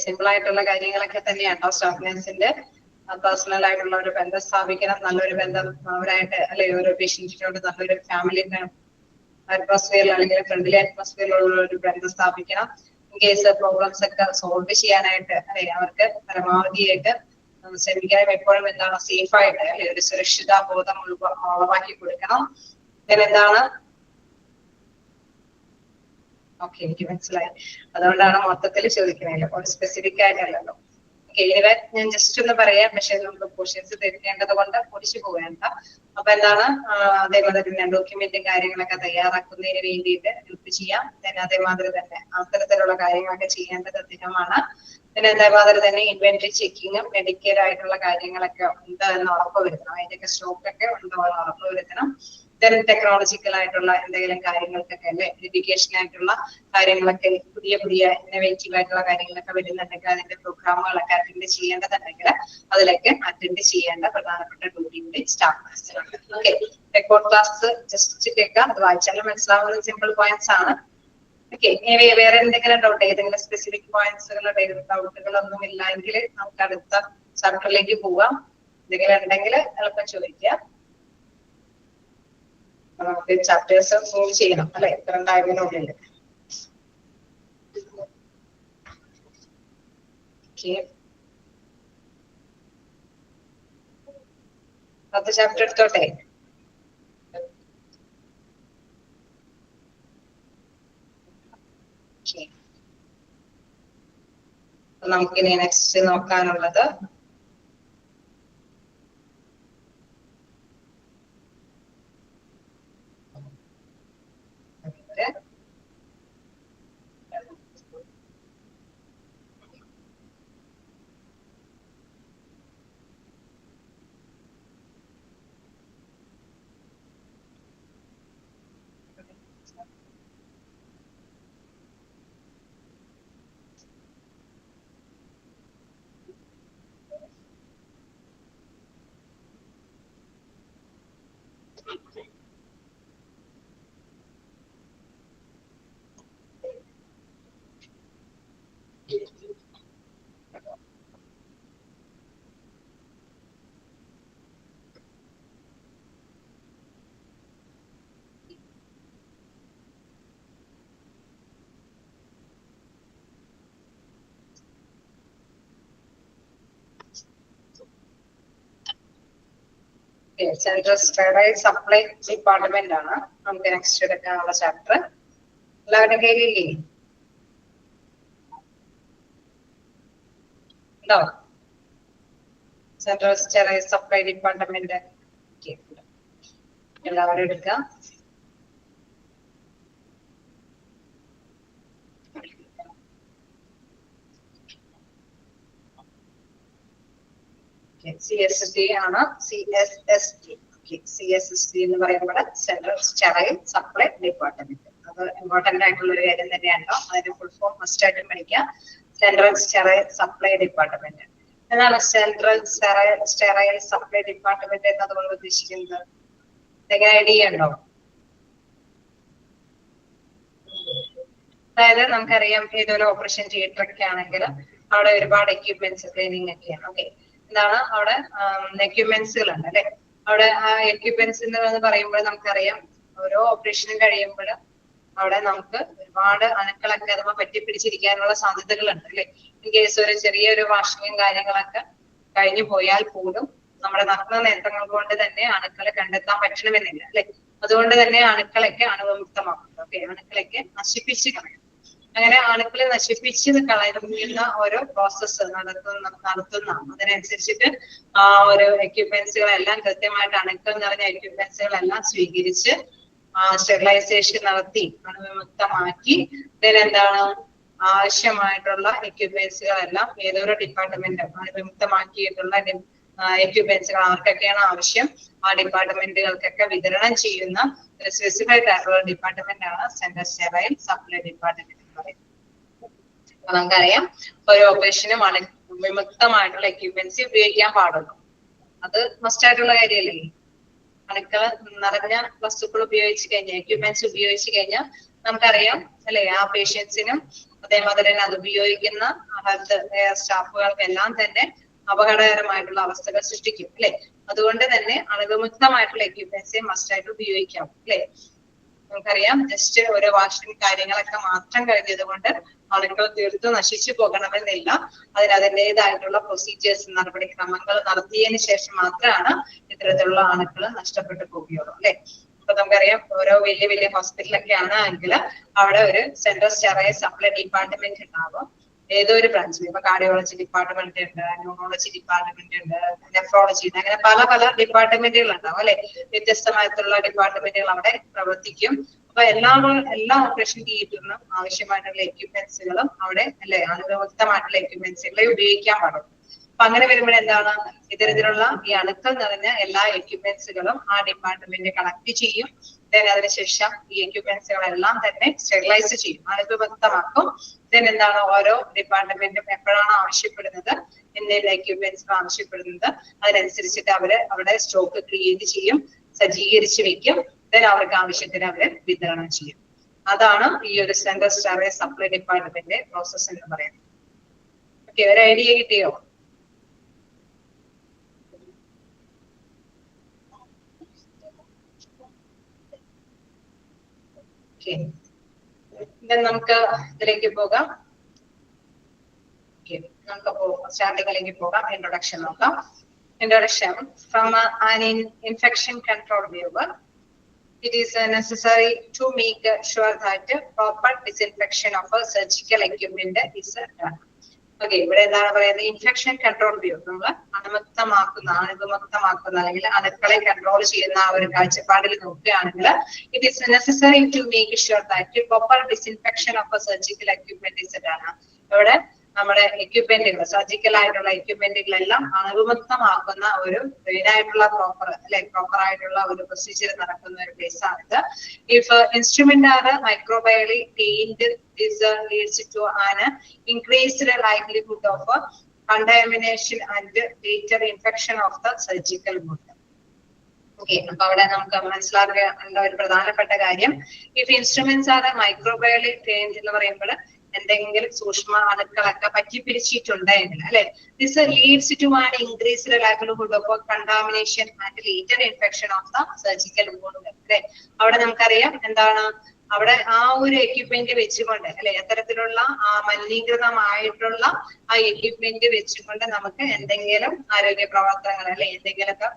സിമ്പിൾ ആയിട്ടുള്ള കാര്യങ്ങളൊക്കെ തന്നെയാണോ സ്റ്റാഫ് നഴ്സിന്റെ പേഴ്സണൽ ആയിട്ടുള്ള ഒരു ബന്ധം സ്ഥാപിക്കണം, നല്ലൊരു ബന്ധം അവരായിട്ട് അല്ലെ ഓരോ പേഷ്യന്റിനോട് നല്ലൊരു ഫാമിലി അറ്റ്മോസ്ഫിയർ അല്ലെങ്കിൽ ഫ്രണ്ട്ലി അറ്റ്മോസ്ഫിയറിലുള്ള ഒരു ബന്ധം സ്ഥാപിക്കണം. ഇൻ കേസ് പ്രോബ്ലംസ് ഒക്കെ സോൾവ് ചെയ്യാനായിട്ട് അല്ലെ അവർക്ക് പരമാവധിയായിട്ട് ശ്രമിക്കാനും എപ്പോഴും എന്താണ് സേഫ് ആയിട്ട് അല്ലെ ഒരു സുരക്ഷിത ബോധം ഉളവാക്കി കൊടുക്കണം. എന്താണ് ഓക്കെ, എനിക്ക് മനസ്സിലായി. അതുകൊണ്ടാണ് മൊത്തത്തിൽ ചോദിക്കുന്നത്, ഒരു സ്പെസിഫിക് ആയിട്ടല്ലല്ലോ. ഓക്കെ, ഇവ ഞാൻ ജസ്റ്റ് ഒന്ന് പറയാം, പക്ഷെ നമുക്ക് ക്വസ്റ്റ്യൻസ് തിരിക്കേണ്ടത് കൊണ്ട് പൊടിച്ചു പോവേണ്ട. അപ്പൊ എന്താണ് അതേപോലെ തന്നെ ഡോക്യുമെന്റും കാര്യങ്ങളൊക്കെ തയ്യാറാക്കുന്നതിന് വേണ്ടിയിട്ട് ഹെൽപ്പ് ചെയ്യാം. പിന്നെ അതേമാതിരി തന്നെ അത്തരത്തിലുള്ള കാര്യങ്ങളൊക്കെ ചെയ്യേണ്ടത് അദ്ദേഹമാണ്. പിന്നെ അതേമാതിരി തന്നെ ഇൻവെന്ററി ചെക്കിങ്ങും മെഡിക്കൽ ആയിട്ടുള്ള കാര്യങ്ങളൊക്കെ ഉണ്ട് എന്ന് ഉറപ്പുവരുത്തണം. അതിന്റെയൊക്കെ സ്റ്റോക്ക് ഒക്കെ ഉണ്ടോ എന്ന് ഉറപ്പുവരുത്തണം. ടെക്നോളജിക്കൽ ആയിട്ടുള്ള എന്തെങ്കിലും കാര്യങ്ങൾക്കൊക്കെ അല്ലെ എഡ്യൂക്കേഷൻ ആയിട്ടുള്ള കാര്യങ്ങളൊക്കെ പുതിയ ഇന്നോവേറ്റീവ് ആയിട്ടുള്ള കാര്യങ്ങളൊക്കെ വരുന്നുണ്ടെങ്കിൽ അതിന്റെ പ്രോഗ്രാമുകളൊക്കെ അറ്റൻഡ് ചെയ്യേണ്ടതുണ്ടെങ്കിൽ അതിലേക്ക് അറ്റൻഡ് ചെയ്യേണ്ട പ്രധാനപ്പെട്ട ഡ്യൂട്ടി കൂടി സ്റ്റാഫ് നഴ്സിനുണ്ട്. ഓക്കെ, റെക്കോർഡ് ക്ലാസ് ജസ്റ്റ് കേൾക്കാം, അത് വായിച്ചാലും മനസ്സിലാവുന്ന സിമ്പിൾ പോയിന്റ്സ് ആണ്. ഓക്കെ, വേറെ എന്തെങ്കിലും ഡൗട്ട്, ഏതെങ്കിലും സ്പെസിഫിക് പോയിന്റ്സുകളോ ഡൗട്ടുകളൊന്നും ഇല്ല എങ്കിൽ നമുക്ക് അടുത്ത ചാപ്റ്ററിലേക്ക് പോവാം. എന്തെങ്കിലും ഉണ്ടെങ്കിൽ എളുപ്പം ചോദിക്കുക. നമുക്ക് ചാപ്റ്റേഴ്സ് മൂവ് ചെയ്യണം അല്ലെ ഇത്ര ടൈമിനുള്ളിൽ. അടുത്ത ചാപ്റ്റർ എടുത്തോട്ടെ. നമുക്കിനി നെക്സ്റ്റ് നോക്കാനുള്ളത് സെൻട്രൽ സ്റ്റെറൈൽ സപ്ലൈ ഡിപ്പാർട്ട്മെന്റ് ആണ് നമുക്ക് നെക്സ്റ്റ് എടുക്കാനുള്ള ചാപ്റ്റർ. എല്ലാവരും കയ്യിലില്ലേ? ഉണ്ടോ? സെൻട്രൽ സ്റ്റെറൈൽ സപ്ലൈ ഡിപ്പാർട്ട്മെന്റ് എല്ലാവരും എടുക്കാം. CSSD ആണ്. CSSD എന്ന് പറയുമ്പോൾ സെൻട്രൽ സ്റ്റെറൈൽ സപ്ലൈ ഡിപ്പാർട്ട്മെന്റ്. അത് ഇമ്പോർട്ടന്റ് ആയിട്ടുള്ള ഒരു കാര്യം തന്നെയാണല്ലോ. അതിന്റെ ഫുൾ ഫോം മസ്റ്റ് ആയിട്ടും പഠിക്കുക. Central sterile supply department. എന്താണ് സെൻട്രൽ സ്റ്റെറൈൽ സപ്ലൈ ഡിപ്പാർട്ട്മെന്റ് എന്നതുകൊണ്ട് ഉദ്ദേശിക്കുന്നത്? എന്തെങ്കിലും ഐഡിയ ഉണ്ടോ? അതായത് നമുക്കറിയാം ഏതൊരു ഓപ്പറേഷൻ തിയേറ്റർ ഒക്കെ ആണെങ്കിൽ അവിടെ ഒരുപാട് എക്യുപ്മെന്റ്സ് ട്രെയിനിങ് ഒക്കെയാണ്. ഓക്കെ, എന്താണ് അവിടെ എക്യുപ്മെന്റ്സുകൾ ഉണ്ട് അല്ലെ. അവിടെ ആ എക്യുപ്മെന്റ്സ് എന്ന് പറയുമ്പോൾ നമുക്കറിയാം ഓരോ ഓപ്പറേഷനും കഴിയുമ്പോൾ അവിടെ നമുക്ക് ഒരുപാട് അണുക്കളൊക്കെ അഥവാ പറ്റിപ്പിടിച്ചിരിക്കാനുള്ള സാധ്യതകളുണ്ട് അല്ലെ. ഇൻ കേസ് ഒരു ചെറിയൊരു വാഷിങ്ങും കാര്യങ്ങളൊക്കെ കഴിഞ്ഞു പോയാൽ പോലും നമ്മുടെ നഗ്ന നേത്രങ്ങൾ കൊണ്ട് തന്നെ അണുക്കളെ കണ്ടെത്താൻ പറ്റണമെന്നില്ല അല്ലെ. അതുകൊണ്ട് തന്നെ അണുക്കളൊക്കെ അണുവിമുക്തമാക്കും. ഓക്കെ, അണുക്കളൊക്കെ നശിപ്പിച്ച് കളയും. അങ്ങനെ അണുക്കളെ നശിപ്പിച്ച് കളയുന്ന ഓരോ പ്രോസസ്സ് നടത്തുന്ന അതിനനുസരിച്ചിട്ട് ആ ഒരു എക്യുപ്മെന്റ്സുകളെല്ലാം കൃത്യമായിട്ട് അണുക്കൾ നിറഞ്ഞ എക്യുപ്മെന്റ്സുകളെല്ലാം സ്വീകരിച്ച് സ്റ്റെറിലൈസേഷൻ നടത്തി അണുവിമുക്തമാക്കി ഇതിനെന്താണ് ആവശ്യമായിട്ടുള്ള എക്യുപ്മെന്റ്സുകളെല്ലാം ഏതൊരു ഡിപ്പാർട്ട്മെന്റ് അണുവിമുക്തമാക്കിയിട്ടുള്ള എക്യുപ്മെന്റ്സുകൾ ആർക്കൊക്കെയാണ് ആവശ്യം ആ ഡിപ്പാർട്ട്മെന്റുകൾക്കൊക്കെ വിതരണം ചെയ്യുന്ന ഒരു സ്പെസിഫൈഡ് ആയിട്ടുള്ള ഡിപ്പാർട്ട്മെന്റ് ആണ് സെൻട്രൽ സ്റ്റെറൈൽ സപ്ലൈ ഡിപ്പാർട്ട്മെന്റ് എന്ന് പറയുന്നത്. അപ്പൊ നമുക്കറിയാം ഒരു ഓപ്പറേഷനും വിമുക്തമായിട്ടുള്ള എക്യുപ്മെന്റ്സ് ഉപയോഗിക്കാൻ പാടുള്ളൂ. അത് മസ്റ്റ് ആയിട്ടുള്ള കാര്യമല്ലേ. അണുക്കൾ നിറഞ്ഞ വസ്തുക്കൾ ഉപയോഗിച്ച് കഴിഞ്ഞാൽ എക്യുപ്മെന്റ്സ് ഉപയോഗിച്ച് കഴിഞ്ഞാൽ നമുക്കറിയാം അല്ലെ ആ പേഷ്യൻസിനും അതേമാതിരി തന്നെ അത് ഉപയോഗിക്കുന്ന ഹെൽത്ത് സ്റ്റാഫുകൾക്കെല്ലാം തന്നെ അപകടകരമായിട്ടുള്ള അവസ്ഥകൾ സൃഷ്ടിക്കും അല്ലെ. അതുകൊണ്ട് തന്നെ അണുവിമുക്തമായിട്ടുള്ള എക്യുപ്മെന്റ്സ് മസ്റ്റ് ആയിട്ട് ഉപയോഗിക്കാം അല്ലെ. നമുക്കറിയാം ജസ്റ്റ് ഓരോ വാഷിംഗ് കാര്യങ്ങളൊക്കെ മാത്രം കഴിഞ്ഞത് കൊണ്ട് അണുക്കൾ തീർത്തും നശിച്ചു പോകണമെന്നില്ല. അതിൻ്റെതായിട്ടുള്ള പ്രൊസീജിയേഴ്സ് നടപടിക്രമങ്ങൾ നടത്തിയതിനു ശേഷം മാത്രമാണ് ഇത്തരത്തിലുള്ള അണുക്കൾ നഷ്ടപ്പെട്ടു പോവുകയുള്ളൂ അല്ലെ. അപ്പൊ നമുക്കറിയാം ഓരോ വലിയ വലിയ ഹോസ്പിറ്റലൊക്കെ ആണെങ്കിൽ അവിടെ ഒരു സെൻട്രൽ സ്റ്റെറൈൽ സപ്ലൈ ഡിപ്പാർട്ട്മെന്റ് ഉണ്ടാവും. ഏതൊരു ബ്രാഞ്ചിൽ ഇപ്പൊ കാർഡിയോളജി ഡിപ്പാർട്ട്മെന്റ് ഉണ്ട്, ന്യൂറോളജി ഡിപ്പാർട്ട്മെന്റ് ഉണ്ട്, നെഫ്രോളജി ഉണ്ട്, അങ്ങനെ പല പല ഡിപ്പാർട്ട്മെന്റുകൾ ഉണ്ടാവും അല്ലെ. വ്യത്യസ്തമായിട്ടുള്ള ഡിപ്പാർട്ട്മെന്റുകൾ അവിടെ പ്രവർത്തിക്കും. അപ്പൊ എല്ലാ ഓപ്പറേഷൻ തിയേറ്ററിനും ആവശ്യമായിട്ടുള്ള എക്യുപ്മെന്റ്സുകളും അവിടെ അല്ലെ അണുവിമുക്തമായിട്ടുള്ള എക്യുപ്മെന്റ്സുകളെ ഉപയോഗിക്കാൻ പാടുള്ളൂ. അപ്പൊ അങ്ങനെ വരുമ്പോൾ എന്താണ് ഇത്തരത്തിലുള്ള ഈ അണുക്കൾ നിറഞ്ഞ എല്ലാ എക്യുപ്മെന്റ്സുകളും ആ ഡിപ്പാർട്ട്മെന്റ് കളക്ട് ചെയ്യും. അതിനുശേഷം ഈ എക്യുപ്മെന്റ്സുകളെല്ലാം തന്നെ സ്റ്റെറിലൈസ് ചെയ്യും, അണുവിമുക്തമാക്കും. എന്താണ് ഓരോ ഡിപ്പാർട്ട്മെന്റും എപ്പോഴാണ് ആവശ്യപ്പെടുന്നത് എന്തെങ്കിലും എക്യുപ്മെന്റ്സ് ആവശ്യപ്പെടുന്നത് അതിനനുസരിച്ചിട്ട് അവിടെ സ്റ്റോക്ക് ക്രിയേറ്റ് ചെയ്യും, സജ്ജീകരിച്ച് വെക്കും. അവർക്ക് ആവശ്യത്തിന് അവര് വിതരണം ചെയ്യും. അതാണ് ഈ ഒരു central sterile supply department process എന്ന് പറയുന്നത്. ഓക്കെ, ഒരു ഐഡിയ കിട്ടിയോ? നമുക്ക് ഇതിലേക്ക് പോകാം. നമുക്ക് സ്റ്റാർട്ടിങ്ങിലേക്ക് പോകാം. ഇൻട്രൊഡക്ഷൻ നോക്കാം. introduction. From an infection control view, it is necessary to make sure that proper disinfection of surgical equipment is done. Okay, ഇവിടെ എന്താണ് പറയുന്നത്? Infection control view. നമ്മൾ അണുവിമുക്തമാക്കുന്ന അല്ലെങ്കിൽ അണുക്കളെ കൺട്രോൾ ചെയ്യുന്ന ആ ഒരു കാഴ്ചപ്പാടിൽ നോക്കുകയാണെങ്കിൽ it is necessary to make sure that proper disinfection of surgical equipment is done. ഇവിടെ നമ്മുടെ എക്യുപ്മെന്റുകൾ, സർജിക്കൽ ആയിട്ടുള്ള എക്യുപ്മെന്റുകളെല്ലാം അണുവിമുക്തമാക്കുന്ന ഒരു മെയിനായിട്ടുള്ള പ്രോപ്പർ ആയിട്ടുള്ള ഒരു പ്രൊസീജിയർ നടക്കുന്ന ഒരു പ്ലേസ് ആണിത്. If instrument are microbiologically cleaned, this leads to an increased likelihood of contamination and later infection of the surgical wound. Okay, അപ്പൊ അവിടെ നമുക്ക് മനസ്സിലാക്കേണ്ട ഒരു പ്രധാനപ്പെട്ട കാര്യം, if instruments are microbiology trained എന്ന് പറയുമ്പോൾ എന്തെങ്കിലും സൂക്ഷ്മ അണുക്കളൊക്കെ പറ്റിപ്പിടിച്ചിട്ടുണ്ടെങ്കിൽ അല്ലെ, this leads to an increased likelihood of contamination and later infection of the surgical wound. അല്ലെ, അവിടെ നമുക്കറിയാം എന്താണ്, അവിടെ ആ ഒരു എക്യുപ്മെന്റ് വെച്ചുകൊണ്ട് അല്ലെ, അത്തരത്തിലുള്ള ആ മലിനീകൃതമായിട്ടുള്ള ആ എക്യുപ്മെന്റ് വെച്ചുകൊണ്ട് നമുക്ക് എന്തെങ്കിലും ആരോഗ്യ പ്രവർത്തനങ്ങൾ അല്ലെ, എന്തെങ്കിലുമൊക്കെ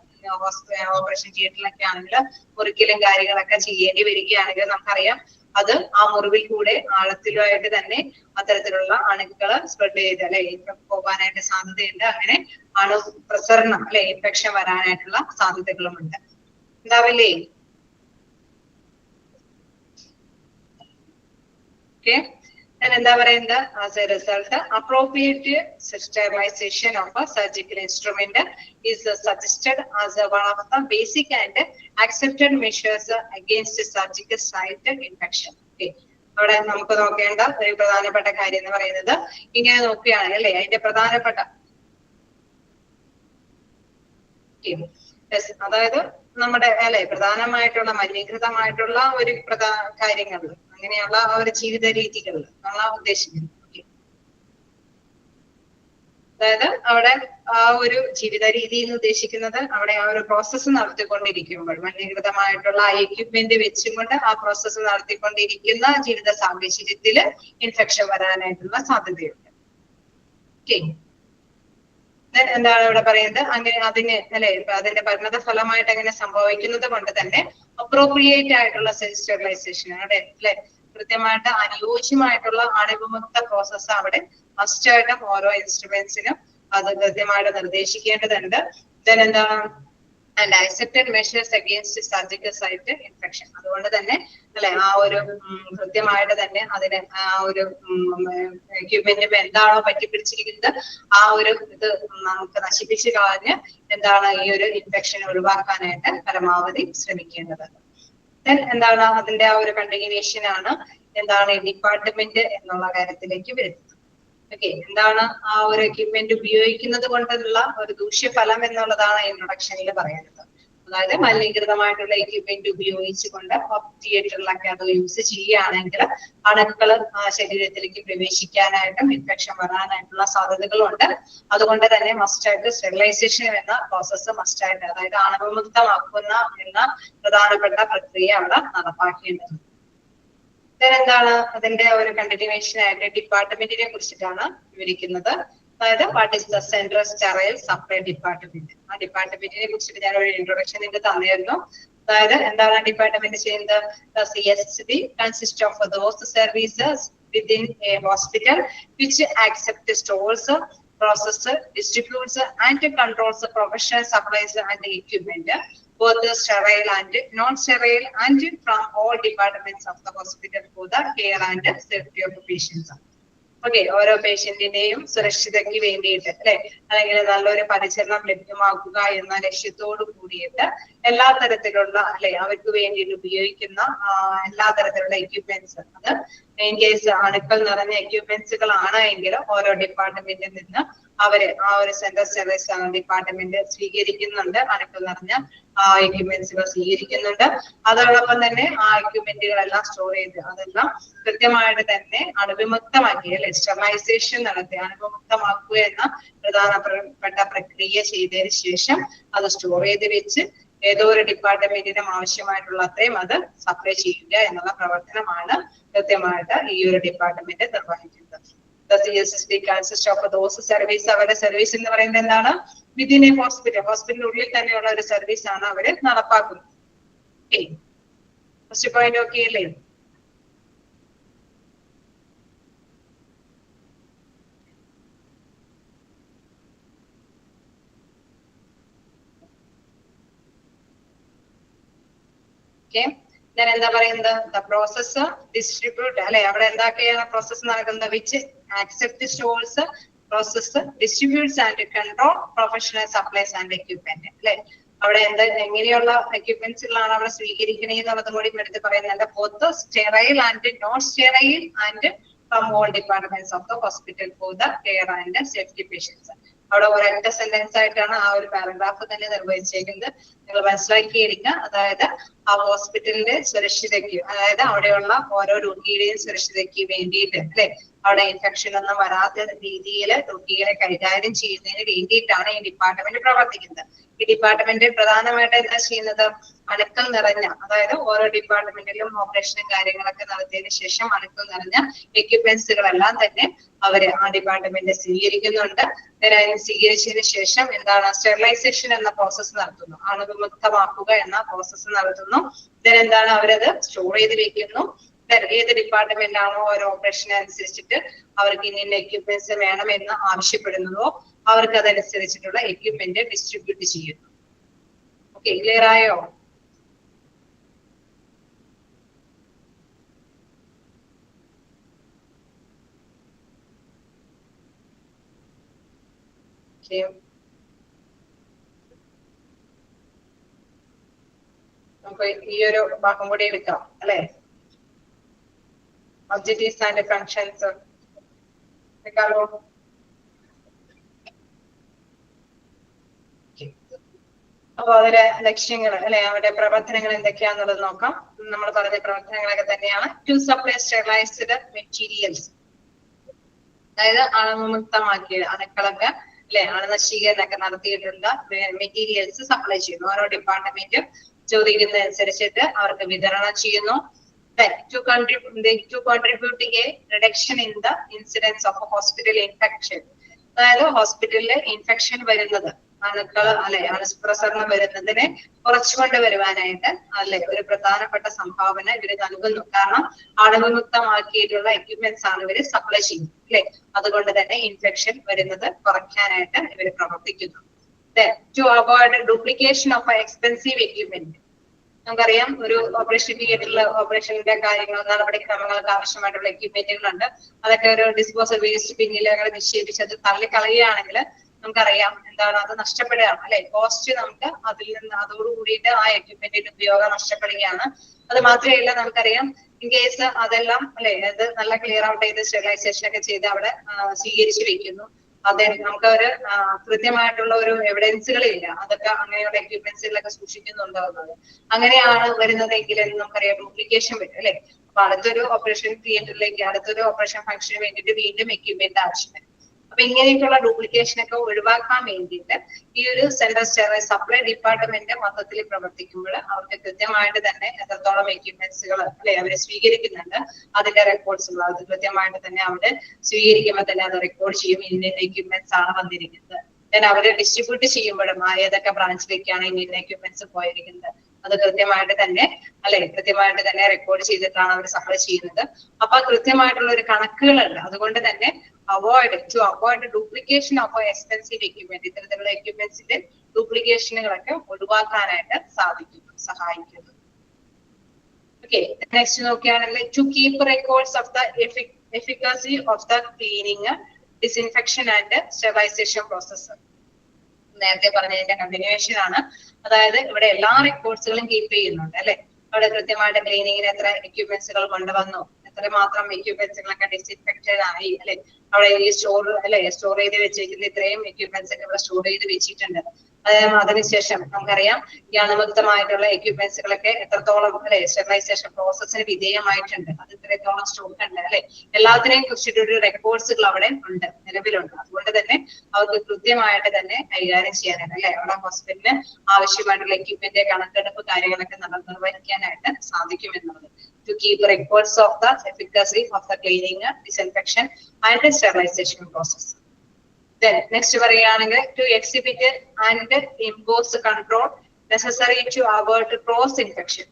ഓപ്പറേഷൻ തിയേറ്ററിലൊക്കെ ആണെങ്കിൽ മുറിക്കലും കാര്യങ്ങളൊക്കെ ചെയ്യേണ്ടി വരികയാണെങ്കിൽ നമുക്കറിയാം അത് ആ മുറിവിൽ കൂടെ ആഴത്തിലുമായിട്ട് തന്നെ അത്തരത്തിലുള്ള അണുക്കള് സ്പ്രെഡ് ചെയ്ത് അല്ലെ പോകാനായിട്ട് സാധ്യതയുണ്ട്. അങ്ങനെ അണു പ്രസരണം അല്ലെ, ഇൻഫെക്ഷൻ വരാനായിട്ടുള്ള സാധ്യതകളുമുണ്ട്. ഉണ്ടാവില്ലേ? Okay, and എന്താ പറയുന്നത്, as a result appropriate sterilization of a surgical instrument is suggested as one of the basic and accepted measures against surgical site infection. Okay, അവിടെ നമുക്ക് നോക്കേണ്ട ഒരു പ്രധാനപ്പെട്ട കാര്യം എന്ന് പറയുന്നത് ഇങ്ങനെ നോക്കുകയാണ് അല്ലെ, അതിന്റെ പ്രധാനപ്പെട്ട അതായത് നമ്മുടെ അല്ലെ പ്രധാനമായിട്ടുള്ള മലിനീകൃതമായിട്ടുള്ള ഒരു കാര്യങ്ങൾ, അങ്ങനെയുള്ള ആ ഒരു ജീവിത രീതികൾ നമ്മൾ ഉദ്ദേശിക്കുന്നത്. അതായത് അവിടെ ആ ഒരു ജീവിത രീതി എന്ന് ഉദ്ദേശിക്കുന്നത് അവിടെ ആ ഒരു പ്രോസസ്സ് നടത്തിക്കൊണ്ടിരിക്കുമ്പോൾ മലിനീകൃതമായിട്ടുള്ള ആ എക്യുപ്മെന്റ് വെച്ചുകൊണ്ട് ആ പ്രോസസ്സ് നടത്തിക്കൊണ്ടിരിക്കുന്ന ജീവിത സാഹചര്യത്തില് ഇൻഫെക്ഷൻ വരാനായിട്ടുള്ള സാധ്യതയുണ്ട്. ഓക്കെ, എന്താണ് ഇവിടെ പറയുന്നത്, അങ്ങനെ അതിന് അല്ലെ അതിന്റെ പരിണത ഫലമായിട്ട് അങ്ങനെ സംഭവിക്കുന്നത് കൊണ്ട് തന്നെ അപ്രോപ്രിയേറ്റ് ആയിട്ടുള്ള സ്റ്റെറിലൈസേഷൻ അവിടെ അല്ലെ കൃത്യമായിട്ട് അനുയോജ്യമായിട്ടുള്ള അണുവിമുക്ത പ്രോസസ്സ് അവിടെ മസ്റ്റായിട്ടും ഓരോ ഇൻസ്ട്രുമെന്റ്സിനും അത് കൃത്യമായിട്ട് നിർദ്ദേശിക്കേണ്ടതുണ്ട്. ദെൻ എന്താണ് and accepted measures against surgical site infection. അതുകൊണ്ട് തന്നെ അല്ലെ ആ ഒരു കൃത്യമായിട്ട് തന്നെ അതിന് ആ ഒരു എക്യുപ്മെന്റ് എന്താണോ പറ്റിപ്പിടിച്ചിരിക്കുന്നത് ആ ഒരു ഇത് നമുക്ക് നശിപ്പിച്ച് കളഞ്ഞ് എന്താണ് ഈ ഒരു ഇൻഫെക്ഷൻ ഒഴിവാക്കാനായിട്ട് പരമാവധി ശ്രമിക്കേണ്ടത്. ദെൻ എന്താണ് അതിന്റെ ആ ഒരു കണ്ടിന്യൂവേഷൻ ആണ് എന്താണ് ഡിപ്പാർട്ട്മെന്റ് എന്നുള്ള കാര്യത്തിലേക്ക് വരുന്നത്. ഓക്കെ, എന്താണ് ആ ഒരു എക്യുപ്മെന്റ് ഉപയോഗിക്കുന്നത് കൊണ്ടുള്ള ഒരു ദൂഷ്യഫലം എന്നുള്ളതാണ് ഇൻട്രൊഡക്ഷനിൽ പറയുന്നത്. അതായത് മലിനീകൃതമായിട്ടുള്ള എക്യുപ്മെന്റ് ഉപയോഗിച്ചുകൊണ്ട് തിയേറ്ററിലൊക്കെ അത് യൂസ് ചെയ്യുകയാണെങ്കിൽ അണുക്കള് ശരീരത്തിലേക്ക് പ്രവേശിക്കാനായിട്ടും ഇൻഫെക്ഷൻ വരാനായിട്ടുള്ള സാധ്യതകളുണ്ട്. അതുകൊണ്ട് തന്നെ മസ്റ്റായിട്ട് സ്റ്റെറിലൈസേഷൻ എന്ന പ്രോസസ്സ് മസ്റ്റായിട്ട്, അതായത് അണുവിമുക്തമാക്കുന്ന എന്ന പ്രധാനപ്പെട്ട പ്രക്രിയ അവിടെ നടപ്പാക്കേണ്ടത്. എന്താണ് അതിന്റെ ഒരു കണ്ടിന്യൂവേഷൻ ആയിട്ട് ഡിപ്പാർട്ട്മെന്റിനെ കുറിച്ചിട്ടാണ് വിവരിക്കുന്നത്. അതായത് what is the central sterile supply department. ആ ഡിപ്പാർട്ട്മെന്റിനെ കുറിച്ചിട്ട് ഞാൻ ഒരു ഇൻട്രൊഡക്ഷൻ നിങ്ങൾക്ക് തന്നിരുന്നു. അതായത് എന്താണ് ഡിപ്പാർട്ട്മെന്റ് ചെയ്യുന്നത്? CSSD consists of those services within a hospital which accept stores, process, distributes and controls professional supplies and equipment, both sterile and non-sterile, and from all departments of the hospital for the care and safety of patients. Okay, ഓരോ പേഷ്യന്റിന്റെയും സുരക്ഷിതയ്ക്ക് വേണ്ടിയിട്ട് അല്ലെ അല്ലെങ്കിൽ നല്ലൊരു പരിചരണം ലഭ്യമാക്കുക എന്ന ലക്ഷ്യത്തോടു കൂടിയിട്ട് എല്ലാ തരത്തിലുള്ള അല്ലെ അവർക്ക് വേണ്ടിയിട്ട് ഉപയോഗിക്കുന്ന എല്ലാ തരത്തിലുള്ള എക്യുപ്മെന്റ്സ്, അത് ഇൻ കേസ് അണുക്കൾ നിറഞ്ഞ എക്യുപ്മെന്റ്സുകളാണ് എങ്കിൽ ഓരോ ഡിപ്പാർട്ട്മെന്റിൽ നിന്ന് അവര് ആ ഒരു സെൻട്രൽ സർവീസ് ഡിപ്പാർട്ട്മെന്റ് സ്വീകരിക്കുന്നുണ്ട്. അണുക്കൾ നിറഞ്ഞ എക്യുപ്മെന്റ്സുകൾ സ്വീകരിക്കുന്നുണ്ട്. അതോടൊപ്പം തന്നെ ആ എക്യുപ്മെന്റുകളെല്ലാം സ്റ്റോർ ചെയ്ത് അതെല്ലാം കൃത്യമായിട്ട് തന്നെ അണുവിമുക്തമാക്കി അല്ലെ സ്റ്റെറിലൈസേഷൻ നടത്തി അണുവിമുക്തമാക്കുക എന്ന പ്രധാനപ്പെട്ട പ്രക്രിയ ചെയ്തതിന് ശേഷം അത് സ്റ്റോർ ചെയ്ത് വെച്ച് ഏതോ ഒരു ഡിപ്പാർട്ട്മെന്റിനും ആവശ്യമായിട്ടുള്ള അത്രയും അത് സപ്ലൈ ചെയ്യുക എന്നുള്ള പ്രവർത്തനമാണ് കൃത്യമായിട്ട് ഈ ഒരു ഡിപ്പാർട്ട്മെന്റ് നിർവഹിക്കുന്നത്. CSSD consists of those service. അവരുടെ സർവീസ് എന്ന് പറയുന്നത് എന്താണ്? വിതിൻ എ ഹോസ്പിറ്റലിനുള്ളിൽ തന്നെയുള്ള ഒരു സർവീസ് ആണ് അവര് നടപ്പാക്കുന്നത്. ഫസ്റ്റ് പോയിന്റ് ഓക്കെ അല്ലേ? ഞാൻ എന്താ പറയുന്നത്, ദ പ്രോസസ് ഡിസ്ട്രിബ്യൂട്ട് അല്ലെ, അവിടെ എന്തൊക്കെയാണ് പ്രോസസ് നടക്കുന്നത്, which accept stores process distributes and control professional supplies and equipment അല്ലെ. അവിടെ എങ്ങനെയുള്ള എക്യുപ്മെന്റ്സുകളാണ് അവിടെ സ്വീകരിക്കണേ എന്നുള്ളതും കൂടി എടുത്ത് പറയുന്നുണ്ട്. Both sterile and non sterile and from all departments of the hospital for the care and safety patients. അവിടെ ഒരൊറ്റ സെന്റൻസ് ആയിട്ടാണ് ആ ഒരു പാരഗ്രാഫ് തന്നെ നിർവഹിച്ചേക്കുന്നത്. നിങ്ങൾ മനസ്സിലാക്കിയിരിക്കുക. അതായത് ആ ഹോസ്പിറ്റലിന്റെ സുരക്ഷിതയ്ക്ക്, അതായത് അവിടെയുള്ള ഓരോ രോഗിയുടെയും സുരക്ഷിതയ്ക്ക് വേണ്ടിയിട്ട് അല്ലെ, അവിടെ ഇൻഫെക്ഷൻ ഒന്നും വരാത്ത രീതിയിൽ രോഗികളെ കൈകാര്യം ചെയ്യുന്നതിന് വേണ്ടിയിട്ടാണ് ഈ ഡിപ്പാർട്ട്മെന്റ് പ്രവർത്തിക്കുന്നത്. ഈ ഡിപ്പാർട്ട്മെന്റ് പ്രധാനമായിട്ട് എന്താ ചെയ്യുന്നത്, അണുക്കൾ നിറഞ്ഞ, അതായത് ഓരോ ഡിപ്പാർട്ട്മെന്റിലും ഓപ്പറേഷനും കാര്യങ്ങളൊക്കെ നടത്തിയതിനു ശേഷം അണുക്കൾ നിറഞ്ഞ എക്യുപ്മെന്റ്സുകളെല്ലാം തന്നെ അവര് ആ ഡിപ്പാർട്ട്മെന്റ് സ്വീകരിക്കുന്നുണ്ട്. സ്വീകരിച്ചതിന് ശേഷം എന്താണ്, സ്റ്റെറിലൈസേഷൻ എന്ന പ്രോസസ്സ് നടത്തുന്നു, അണുവിമുക്തമാക്കുക എന്ന പ്രോസസ്സ് നടത്തുന്നു. എന്താണ്, അവരത് സ്റ്റോർ ചെയ്ത് വെക്കുന്നു. ഏത് ഡിപ്പാർട്ട്മെന്റ് ആണോ ഓരോ ഓപ്പറേഷന് അനുസരിച്ചിട്ട് അവർക്ക് ഇന്ന എക്യുപ്മെന്റ്സ് വേണമെന്ന് ആവശ്യപ്പെടുന്നതോ അവർക്ക് അതനുസരിച്ചിട്ടുള്ള എക്യുപ്മെന്റ് ഡിസ്ട്രിബ്യൂട്ട് ചെയ്യുന്നു. ഓക്കെ, ക്ലിയർ ആയോ? നമുക്ക് ഈ ഒരു ഭാഗം കൂടി എടുക്കാം അല്ലെ. ഒബ്ജക്റ്റീവ്സ് ആൻഡ് ഫങ്ഷൻസ് എടുക്കാമോ? അപ്പൊ അതിലെ ലക്ഷ്യങ്ങൾ അല്ലെ, അവരുടെ പ്രവർത്തനങ്ങൾ എന്തൊക്കെയാന്നുള്ളത് നോക്കാം. നമ്മൾ പറഞ്ഞ പ്രവർത്തനങ്ങളൊക്കെ തന്നെയാണ്. ടു സപ്ലൈ സ്റ്റെറിലൈസ്ഡ് മെറ്റീരിയൽസ്, അതായത് അണുമുക്തമാക്കിയ അണുക്കളൊക്കെ അല്ലെ, അണുനശീകരണമൊക്കെ നടത്തിയിട്ടുള്ള മെറ്റീരിയൽസ് സപ്ലൈ ചെയ്യുന്നു. ഓരോ ഡിപ്പാർട്ട്മെന്റും ചോദിക്കുന്നതനുസരിച്ചിട്ട് അവർക്ക് വിതരണം ചെയ്യുന്നു. To contribute a reduction in the incidence of a hospital infection, അതായത് ഹോസ്പിറ്റലില് ഇൻഫെക്ഷൻ വരുന്നത്, അണുക്കൾ അല്ലെ അണുപ്രസരണം വരുന്നതിനെ കുറച്ചുകൊണ്ട് വരുവാനായിട്ട് അല്ലെ ഒരു പ്രധാനപ്പെട്ട സംഭാവന ഇവര് നൽകുന്നു. കാരണം അണുവിമുക്തമാക്കിയിട്ടുള്ള എക്യുപ്മെന്റ്സ് ആണ് ഇവര് സപ്ലൈ ചെയ്യുന്നത് അല്ലെ. അതുകൊണ്ട് തന്നെ ഇൻഫെക്ഷൻ വരുന്നത് കുറയ്ക്കാനായിട്ട് ഇവര് പ്രവർത്തിക്കുന്നു. To avoid duplication of expensive equipment, നമുക്കറിയാം ഒരു ഓപ്പറേഷൻ തിയേറ്ററിൽ ഓപ്പറേഷന്റെ കാര്യങ്ങൾ നടപടിക്രമങ്ങൾക്ക് ആവശ്യമായിട്ടുള്ള എക്യുപ്മെന്റുകളുണ്ട്. അതൊക്കെ ഒരു ഡിസ്പോസൽ വേസ്റ്റ് ബിന്നിൽ അങ്ങനെ നിക്ഷേപിച്ച് അത് തള്ളിക്കളയുകയാണെങ്കിൽ നമുക്കറിയാം എന്താണ്, അത് നഷ്ടപ്പെടുകയാണ് അല്ലെ. കോസ്റ്റ് നമുക്ക് അതിൽ നിന്ന് അതോടുകൂടിയിട്ട് ആ എക്യുപ്മെന്റിന്റെ ഉപയോഗം നഷ്ടപ്പെടുകയാണ്. അത് മാത്രമല്ല, നമുക്കറിയാം ഇൻ കേസ് അതെല്ലാം അല്ലെ അത് നല്ല ക്ലിയർ ഔട്ട് ചെയ്ത് സ്റ്റെറിലൈസേഷൻ ഒക്കെ ചെയ്ത് അവിടെ സ്വീകരിച്ചു വെക്കുന്നു. അതെ, നമുക്ക് ഒരു കൃത്യമായിട്ടുള്ള ഒരു എവിഡൻസുകളില്ല അതൊക്കെ അങ്ങനെയുള്ള എക്യുപ്മെന്റ്സുകളൊക്കെ സൂക്ഷിക്കുന്നുണ്ടാവുന്നത്. അങ്ങനെയാണ് വരുന്നതെങ്കിൽ നമുക്കറിയാം ഡ്യൂപ്ലിക്കേഷൻ വരും അല്ലെ. അപ്പൊ അടുത്തൊരു ഓപ്പറേഷൻ തിയേറ്ററിലേക്ക് അടുത്തൊരു ഓപ്പറേഷൻ ഫംഗ്ഷന് വേണ്ടിയിട്ട് വീണ്ടും എക്യുപ്മെന്റ് ആവശ്യമാണ്. അപ്പൊ ഇങ്ങനെയൊക്കെയുള്ള ഡ്യൂപ്ലിക്കേഷൻ ഒക്കെ ഒഴിവാക്കാൻ വേണ്ടിയിട്ട് ഈ ഒരു സെൻട്രൽ സ്റ്റെറിലൈസ് സപ്ലൈ ഡിപ്പാർട്ട്മെന്റ് മൊത്തത്തിൽ പ്രവർത്തിക്കുമ്പോൾ അവർക്ക് കൃത്യമായിട്ട് തന്നെ എത്രത്തോളം എക്യുപ്മെന്റ്സുകൾ അല്ലെ അവര് സ്വീകരിക്കുന്നുണ്ട് അതിന്റെ റെക്കോർഡ്സുകൾ അത് കൃത്യമായിട്ട് തന്നെ അവിടെ സ്വീകരിക്കുമ്പോൾ തന്നെ അത് റെക്കോർഡ് ചെയ്യും. ഇന്ന എക്യുപ്മെന്റ്സ് ആണ് വന്നിരിക്കുന്നത്. then അവര് ഡിസ്ട്രിബ്യൂട്ട് ചെയ്യുമ്പോഴും ഏതൊക്കെ ബ്രാഞ്ചിലേക്കാണ് ഇന്ന എക്യുപ്മെന്റ്സ് പോയിരിക്കുന്നത് അത് കൃത്യമായിട്ട് തന്നെ അല്ലെ കൃത്യമായിട്ട് തന്നെ റെക്കോർഡ് ചെയ്തിട്ടാണ് അവർ സപ്ലൈ ചെയ്യുന്നത്. അപ്പൊ കൃത്യമായിട്ടുള്ള ഒരു കണക്കുകളുണ്ട്. അതുകൊണ്ട് തന്നെ to avoid duplication of expensive equipment, ഇത്തരത്തിലുള്ള എക്യുപ്മെന്റ്സിന്റെ ഡ്യൂപ്ലിക്കേഷനുകളൊക്കെ ഒഴിവാക്കാനായിട്ട് സഹായിക്കുന്നു. ഓക്കെ, നെക്സ്റ്റ് നോക്കുകയാണെങ്കിൽ to keep records of the efficacy of the cleaning, disinfection and sterilisation process. നേരത്തെ പറഞ്ഞതിന്റെ കണ്ടിന്യൂവേഷൻ ആണ്. അതായത് ഇവിടെ എല്ലാ റെക്കോർഡ്സുകളും കീപ്പ് ചെയ്യുന്നുണ്ട് അല്ലെ. അവിടെ കൃത്യമായിട്ട് ക്ലീനിങ്ങിന് എത്ര എക്യുപ്മെന്റ്സുകൾ കൊണ്ടുവന്നു, എത്രമാത്രം എക്യുപ്മെന്റ്സുകളൊക്കെ ഡിസ്ഇൻഫെക്റ്റഡ് ആയി അല്ലെ. അവിടെ ഈ സ്റ്റോർ ചെയ്ത് വെച്ചിരിക്കുന്ന ഇത്രയും എക്യുപ്മെന്റ്സ് ഒക്കെ ഇവിടെ സ്റ്റോർ ചെയ്ത് വെച്ചിട്ടുണ്ട്. അതിനുശേഷം നമുക്കറിയാം ഈ അണുമുക്തമായിട്ടുള്ള എക്യുപ്മെന്റ്സുകളൊക്കെ എത്രത്തോളം അല്ലെ സ്റ്റെറിലൈസേഷൻ പ്രോസസ്സിന് വിധേയമായിട്ടുണ്ട്, അത് ഇത്രത്തോളം സ്റ്റോക്ക് ഉണ്ട് അല്ലെ. എല്ലാത്തിനെയും കുറിച്ചിട്ടൊരു റെക്കോർഡ്സുകൾ അവിടെ ഉണ്ട്, നിലവിലുണ്ട്. അതുകൊണ്ട് തന്നെ അവർക്ക് കൃത്യമായിട്ട് തന്നെ കൈകാര്യം ചെയ്യാനായിട്ട് അല്ലെ അവിടെ ഹോസ്പിറ്റലിന് ആവശ്യമായിട്ടുള്ള എക്യുപ്മെന്റ് കണക്കെടുപ്പ് കാര്യങ്ങളൊക്കെ നിർവഹിക്കാനായിട്ട് സാധിക്കും എന്നുള്ളത്. To keep records of the efficacy of the cleaning, disinfection and sterilization process. Then next പറയുകയാണെങ്കിൽ to exhibit and impose control necessary to avert cross infection.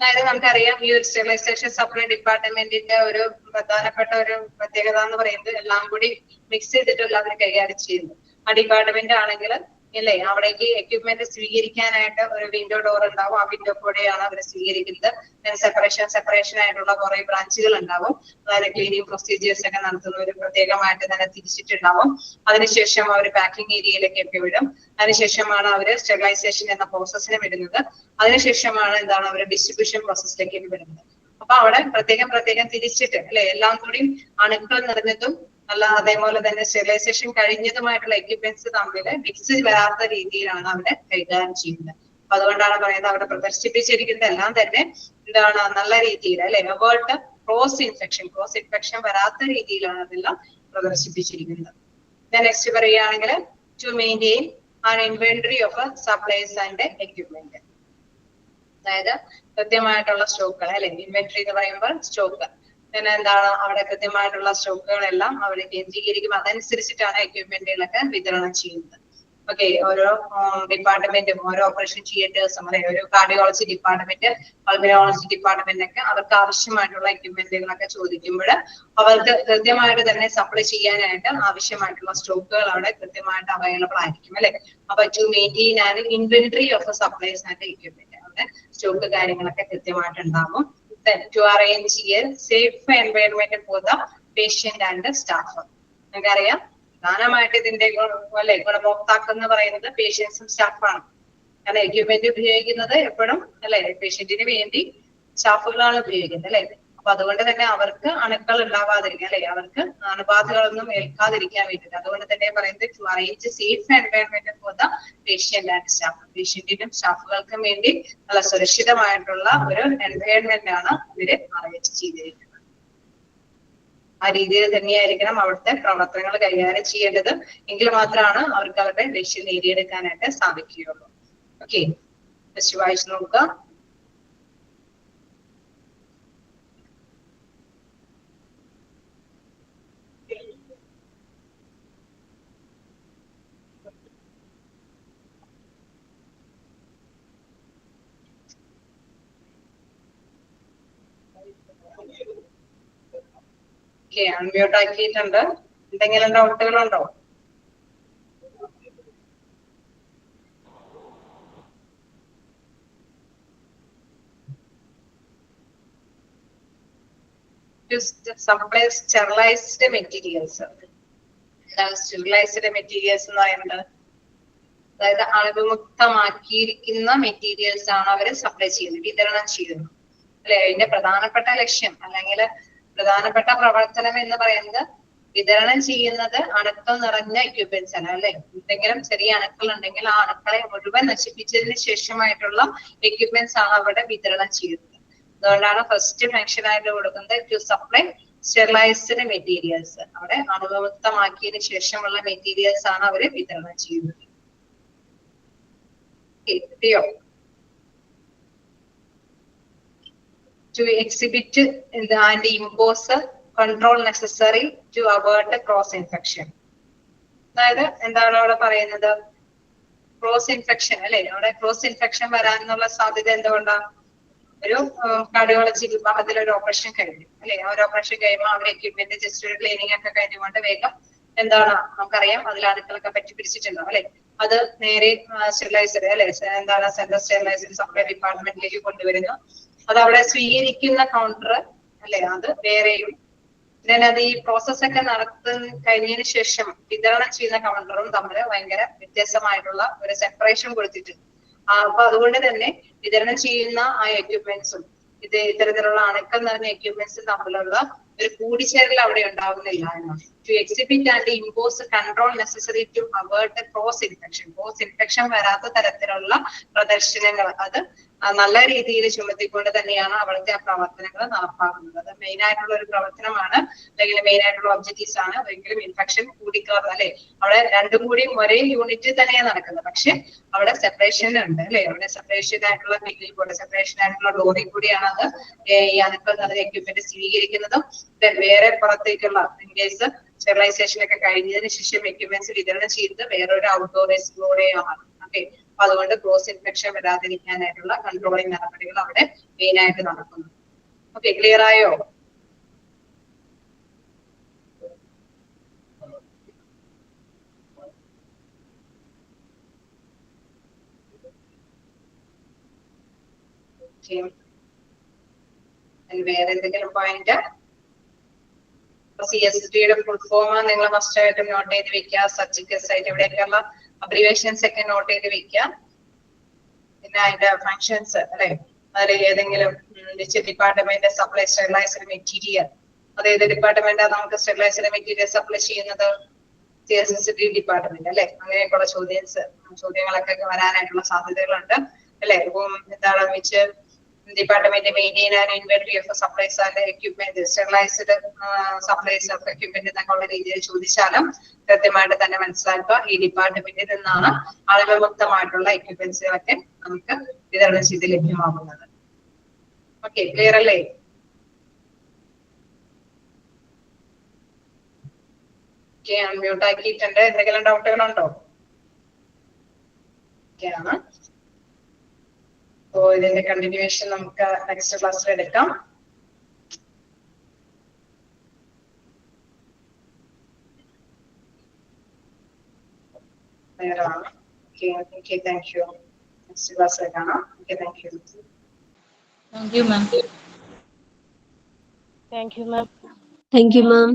അതായത് നമുക്കറിയാം ഈ ഒരു സ്റ്റെറിലൈസേഷൻ സപ്ലൈ ഡിപ്പാർട്ട്മെന്റിന്റെ ഒരു പ്രധാനപ്പെട്ട ഒരു പ്രത്യേകത എന്ന് പറയുന്നത് എല്ലാം കൂടി മിക്സ് ചെയ്തിട്ടുള്ള അവർ കൈകാര്യം ചെയ്യുന്നു. ആ ഡിപ്പാർട്ട്മെന്റ് ആണെങ്കിൽ അല്ലേ അവിടേക്ക് എക്യുപ്മെന്റ് സ്വീകരിക്കാനായിട്ട് ഒരു വിൻഡോ ഡോർ ഉണ്ടാവും. ആ വിൻഡോ കൂടെയാണ് അവർ സ്വീകരിക്കുന്നത്. സെപ്പറേഷൻ ആയിട്ടുള്ള കുറെ ബ്രാഞ്ചുകൾ ഉണ്ടാവും. അതായത് ക്ലീനിങ് പ്രൊസീജിയേഴ്സ് ഒക്കെ നടത്തുന്ന ഒരു പ്രത്യേകമായിട്ട് തന്നെ തിരിച്ചിട്ടുണ്ടാവും. അതിനുശേഷം അവർ പാക്കിംഗ് ഏരിയയിലേക്ക് ഒക്കെ വിടും. അതിനുശേഷമാണ് അവർ സ്റ്റെറിലൈസേഷൻ എന്ന പ്രോസസ്സിന് വിടുന്നത്. അതിനുശേഷമാണ് എന്താണ് അവർ ഡിസ്ട്രിബ്യൂഷൻ പ്രോസസ്സിലേക്ക് വിടുന്നത്. അപ്പൊ അവിടെ പ്രത്യേകം തിരിച്ചിട്ട് അല്ലെ എല്ലാം കൂടി അണുക്കൾ നിറഞ്ഞതും അല്ല അതേപോലെ തന്നെ സ്റ്റെറിലൈസേഷൻ കഴിഞ്ഞതുമായിട്ടുള്ള എക്യുപ്മെന്റ്സ് തമ്മിൽ മിക്സ് വരാത്ത രീതിയിലാണ് അവിടെ കൈകാര്യം ചെയ്യുന്നത്. അപ്പൊ അതുകൊണ്ടാണ് പറയുന്നത് അവിടെ പ്രദർശിപ്പിച്ചിരിക്കുന്നത് എല്ലാം തന്നെ എന്താണ് നല്ല രീതിയിൽ അല്ലെ അവോയ്ഡ് ക്രോസ് ഇൻഫെക്ഷൻ വരാത്ത രീതിയിലാണ് അതെല്ലാം പ്രദർശിപ്പിച്ചിരിക്കുന്നത്. നെക്സ്റ്റ് പറയുകയാണെങ്കിൽ to maintain an inventory of supplies and equipment. അതായത് കൃത്യമായിട്ടുള്ള സ്റ്റോക്കുകൾ അല്ലെ ഇൻവെന്ററി എന്ന് പറയുമ്പോൾ സ്റ്റോക്ക് പിന്നെ എന്താണ് അവിടെ കൃത്യമായിട്ടുള്ള സ്റ്റോക്കുകളെല്ലാം അവിടെ കേന്ദ്രീകരിക്കും. അതനുസരിച്ചിട്ടാണ് എക്യുപ്മെന്റുകളൊക്കെ വിതരണം ചെയ്യുന്നത്. ഓക്കെ, ഓരോ ഡിപ്പാർട്ട്മെന്റും ഓരോ ഓപ്പറേഷൻ തിയേറ്റേഴ്സും അല്ലെ ഒരു കാർഡിയോളജി ഡിപ്പാർട്ട്മെന്റ് പൾമനോളജി ഡിപ്പാർട്ട്മെന്റ് ഒക്കെ അവർക്ക് ആവശ്യമായിട്ടുള്ള എക്യുപ്മെന്റുകളൊക്കെ ചോദിക്കുമ്പോൾ അവർക്ക് കൃത്യമായിട്ട് തന്നെ സപ്ലൈ ചെയ്യാനായിട്ട് ആവശ്യമായിട്ടുള്ള സ്റ്റോക്കുകൾ അവിടെ കൃത്യമായിട്ട് അവൈലബിൾ ആയിരിക്കും അല്ലെ. അപ്പൊ to maintain and inventory of supplies and equipment അവിടെ സ്റ്റോക്ക് കാര്യങ്ങളൊക്കെ കൃത്യമായിട്ട് ഉണ്ടാവും. Then to arrange a safe environment for the patient and the staff. നമുക്കറിയാം പ്രധാനമായിട്ട് ഇതിന്റെ അല്ലെ ഗുണഭോക്താക്കൾ എന്ന് പറയുന്നത് പേഷ്യൻസും സ്റ്റാഫാണ്. കാരണം എക്യുപ്മെന്റ് ഉപയോഗിക്കുന്നത് എപ്പോഴും അല്ലെ പേഷ്യന്റിന് വേണ്ടി സ്റ്റാഫുകളാണ് ഉപയോഗിക്കുന്നത് അല്ലെ. അപ്പൊ അതുകൊണ്ട് തന്നെ അവർക്ക് അണുക്കൾ ഉണ്ടാവാതിരിക്കാൻ അല്ലെ അവർക്ക് അണുബാധകളൊന്നും ഏൽക്കാതിരിക്കാൻ വേണ്ടിയിട്ട് അതുകൊണ്ട് തന്നെ പറയുന്നത് to arrange safe environment for the patient and staff. പേഷ്യന്റിനും സ്റ്റാഫുകൾക്കും വേണ്ടി നല്ല സുരക്ഷിതമായിട്ടുള്ള ഒരു എൻവയൺമെന്റ് ആണ് ഇവര് അറേഞ്ച് ചെയ്തിരിക്കുന്നത്. ആ രീതിയിൽ തന്നെയായിരിക്കണം അവിടുത്തെ പ്രവർത്തനങ്ങൾ കൈകാര്യം ചെയ്യേണ്ടത്. എങ്കിൽ മാത്രമാണ് അവർക്ക് അവരുടെ ലക്ഷ്യം നേടിയെടുക്കാനായിട്ട് സാധിക്കുകയുള്ളൂ. ഓക്കെ, ജസ്റ്റ് വായിച്ചു നോക്കുക. അൺമ്യൂട്ട് ആക്കിയിട്ടുണ്ട്. എന്തെങ്കിലും ഡൗട്ടുകളുണ്ടോ? Supply sterilised materials. Sterilised materials എന്ന് പറയുന്നത് അതായത് അണുവിമുക്തമാക്കിയിരിക്കുന്ന മെറ്റീരിയൽസ് ആണ് അവർ സപ്ലൈ ചെയ്യുന്നത്, വിതരണം ചെയ്യുന്നത് അല്ലെ. അതിന്റെ പ്രധാനപ്പെട്ട ലക്ഷ്യം അല്ലെങ്കിൽ പ്രധാനപ്പെട്ട പ്രവർത്തനം എന്ന് പറയുന്നത് വിതരണം ചെയ്യുന്നത് അണുക്കൾ നിറഞ്ഞ എക്യുപ്മെന്റ്സ് ആണ് അല്ലെ. എന്തെങ്കിലും ചെറിയ അണുക്കൾ ഉണ്ടെങ്കിൽ ആ അണുക്കളെ മുഴുവൻ നശിപ്പിച്ചതിന് ശേഷമായിട്ടുള്ള എക്യുപ്മെന്റ്സ് ആണ് അവിടെ വിതരണം ചെയ്യുന്നത്. അതുകൊണ്ടാണ് ഫസ്റ്റ് ഫംഗ്ഷൻ ആയിട്ട് കൊടുക്കുന്നത് ടു സപ്ലൈ സ്റ്റെറിലൈസ്ഡ് മെറ്റീരിയൽസ്. അവിടെ അണുവിമുക്തമാക്കിയതിനു ശേഷമുള്ള മെറ്റീരിയൽസ് ആണ് അവര് വിതരണം ചെയ്യുന്നത്. കിട്ടിയോ? To exhibit and impose control necessary to avert cross infection. അതായത് എന്താണ് അവിടെ പറയുന്നത്? ക്രോസ് ഇൻഫെക്ഷൻ അല്ലെ. അവിടെ ക്രോസ് ഇൻഫെക്ഷൻ വരാനുള്ള സാധ്യത എന്തുകൊണ്ടാണ്? ഒരു കാർഡിയോളജി വിഭാഗത്തിൽ ഒരു ഓപ്പറേഷൻ കഴിഞ്ഞു അല്ലെ. ആ ഒരു ഓപ്പറേഷൻ കഴിയുമ്പോൾ അവർ എക്യുപ്മെന്റ് ജസ്റ്റ് ഒരു ക്ലീനിങ് ഒക്കെ കഴിഞ്ഞുകൊണ്ട് വേഗം എന്താണ് നമുക്കറിയാം അതിൽ അണുക്കളൊക്കെ പറ്റി പിടിച്ചിട്ടുണ്ടാവും അല്ലെ. അത് നേരെ സ്റ്റെറിലൈസർ അല്ലെ എന്താണ് സെൻട്രൽ സ്റ്റെറിലൈസർ സപ്ലൈ ഡിപ്പാർട്ട്മെന്റിലേക്ക് കൊണ്ടുവരുന്നു. അത് അവിടെ സ്വീകരിക്കുന്ന കൗണ്ടർ അല്ലെ അത് വേറെയും പിന്നെ അത് ഈ പ്രോസസ് ഒക്കെ കഴിഞ്ഞതിന് ശേഷം വിതരണം ചെയ്യുന്ന കൗണ്ടറും തമ്മിൽ ഭയങ്കര വ്യത്യാസമായിട്ടുള്ള ഒരു സെപ്പറേഷൻ കൊടുത്തിട്ടുണ്ട്. അപ്പൊ അതുകൊണ്ട് തന്നെ വിതരണം ചെയ്യുന്ന ആ എക്യുപ്മെന്റ്സും ഇത്തരത്തിലുള്ള അണുക്കൾ നിറഞ്ഞ എക്യുപ്മെന്റ്സും തമ്മിലുള്ള ഒരു കൂടിച്ചേരൽ അവിടെ ഉണ്ടാവുന്നില്ല എന്നാണ്. To exhibit and impose control necessary to avoid cross infection വരാത്ത തരത്തിലുള്ള പ്രദർശനങ്ങൾ അത് നല്ല രീതിയിൽ ചുമത്തിക്കൊണ്ട് തന്നെയാണ് അവിടുത്തെ ആ പ്രവർത്തനങ്ങൾ നടപ്പാക്കുന്നത്. അത് മെയിൻ ആയിട്ടുള്ള ഒരു പ്രവർത്തനമാണ് അല്ലെങ്കിൽ മെയിൻ ആയിട്ടുള്ള ഒബ്ജക്റ്റീവ്സ് ആണ്. ഒരിക്കലും ഇൻഫെക്ഷൻ കൂടിക്കാറ് അല്ലെ. അവിടെ രണ്ടും കൂടി ഒരേ യൂണിറ്റിൽ തന്നെയാണ് നടക്കുന്നത്. പക്ഷെ അവിടെ സെപ്പറേഷൻ ഉണ്ട് അല്ലെ. അവിടെ സെപ്പറേഷൻ ആയിട്ടുള്ള ഫീൽഡിൽ കൂടെ സെപ്പറേഷൻ ആയിട്ടുള്ള ഡോറിൽ കൂടിയാണ് അത് ഈ അണുക്കൾ നിറഞ്ഞ എക്യുപ്മെന്റ് സ്വീകരിക്കുന്നതും വേറെ പുറത്തേക്കുള്ള ഇൻ കേസ് സ്റ്റെറിലൈസേഷൻ ഒക്കെ കഴിഞ്ഞതിന് ശേഷം എക്യുപ്മെന്റ്സ് വിതരണം ചെയ്യുന്നത് വേറൊരു ഔട്ട്ഡോർ എക്സ്പ്ലോറേയാണ്. ഓക്കെ, അപ്പൊ അതുകൊണ്ട് ക്രോസ് ഇൻഫെക്ഷൻ വരാതിരിക്കാനായിട്ടുള്ള കൺട്രോളിങ് നടപടികൾ അവിടെ മെയിൻ ആയിട്ട് നടക്കുന്നു. ഓക്കെ, ക്ലിയർ ആയോ? വേറെ എന്തെങ്കിലും പോയിന്റ്? CSSD-യുടെ ഫുൾ ഫോം നിങ്ങൾ മസ്റ്റ് ആയിട്ട് നോട്ട് ചെയ്ത് വെക്കുക. സബ്ജക്ട് ആയിട്ട് ഇവിടെയൊക്കെയുള്ള അബ്രിവേഷൻസ് ഒക്കെ നോട്ട് ചെയ്ത് വെക്കുക. പിന്നെ അതിന്റെ ഫങ്ഷൻസ് അല്ലെ, അതിൽ ഏതെങ്കിലും ഡിപ്പാർട്ട്മെന്റ് സപ്ലൈ സ്റ്റെറിലൈസർ മെറ്റീരിയൽ, അതേത് ഡിപ്പാർട്ട്മെന്റാ നമുക്ക് സ്റ്റെറിലൈസർ മെറ്റീരിയൽ സപ്ലൈ ചെയ്യുന്നത്? CSSD ഡിപ്പാർട്ട്മെന്റ് അല്ലെ. അങ്ങനെയൊക്കെയുള്ള ചോദ്യങ്ങളൊക്കെ വരാനായിട്ടുള്ള സാധ്യതകളുണ്ട് അല്ലെ. എന്താണ് വെച്ച് department maintain and inventory of supplies and equipment, sterilised supplies of equipment എന്നൊക്കെയുള്ള രീതിയിൽ ചോദിച്ചാലും കൃത്യമായിട്ട് തന്നെ മനസ്സിലാക്കുക ഈ ഡിപ്പാർട്ട്മെന്റിൽ നിന്നാണ് അളവുമുക്തമായിട്ടുള്ള എക്യുപ്മെന്റ്സുകളൊക്കെ നമുക്ക് വിതരണം ചെയ്ത് ലഭ്യമാകുന്നത്. ഓക്കെ, ക്ലിയർ അല്ലേ? ഓക്കെ, അൺമ്യൂട്ട് ആക്കിയിട്ടുണ്ട്. എന്തെങ്കിലും ഡൗട്ടുകളുണ്ടോ? ഓക്കെയാണ്. അപ്പോ ഇതിന്റെ കണ്ടിന്യൂവേഷൻ നമുക്ക് നെക്സ്റ്റ് ക്ലാസ്സിൽ എടുക്കാം. Okay, thank you. നെക്സ്റ്റ് ക്ലാസ്സിൽ കാണാം. Okay, thank you. Thank you, ma'am. Thank you, ma'am. Thank you, ma'am.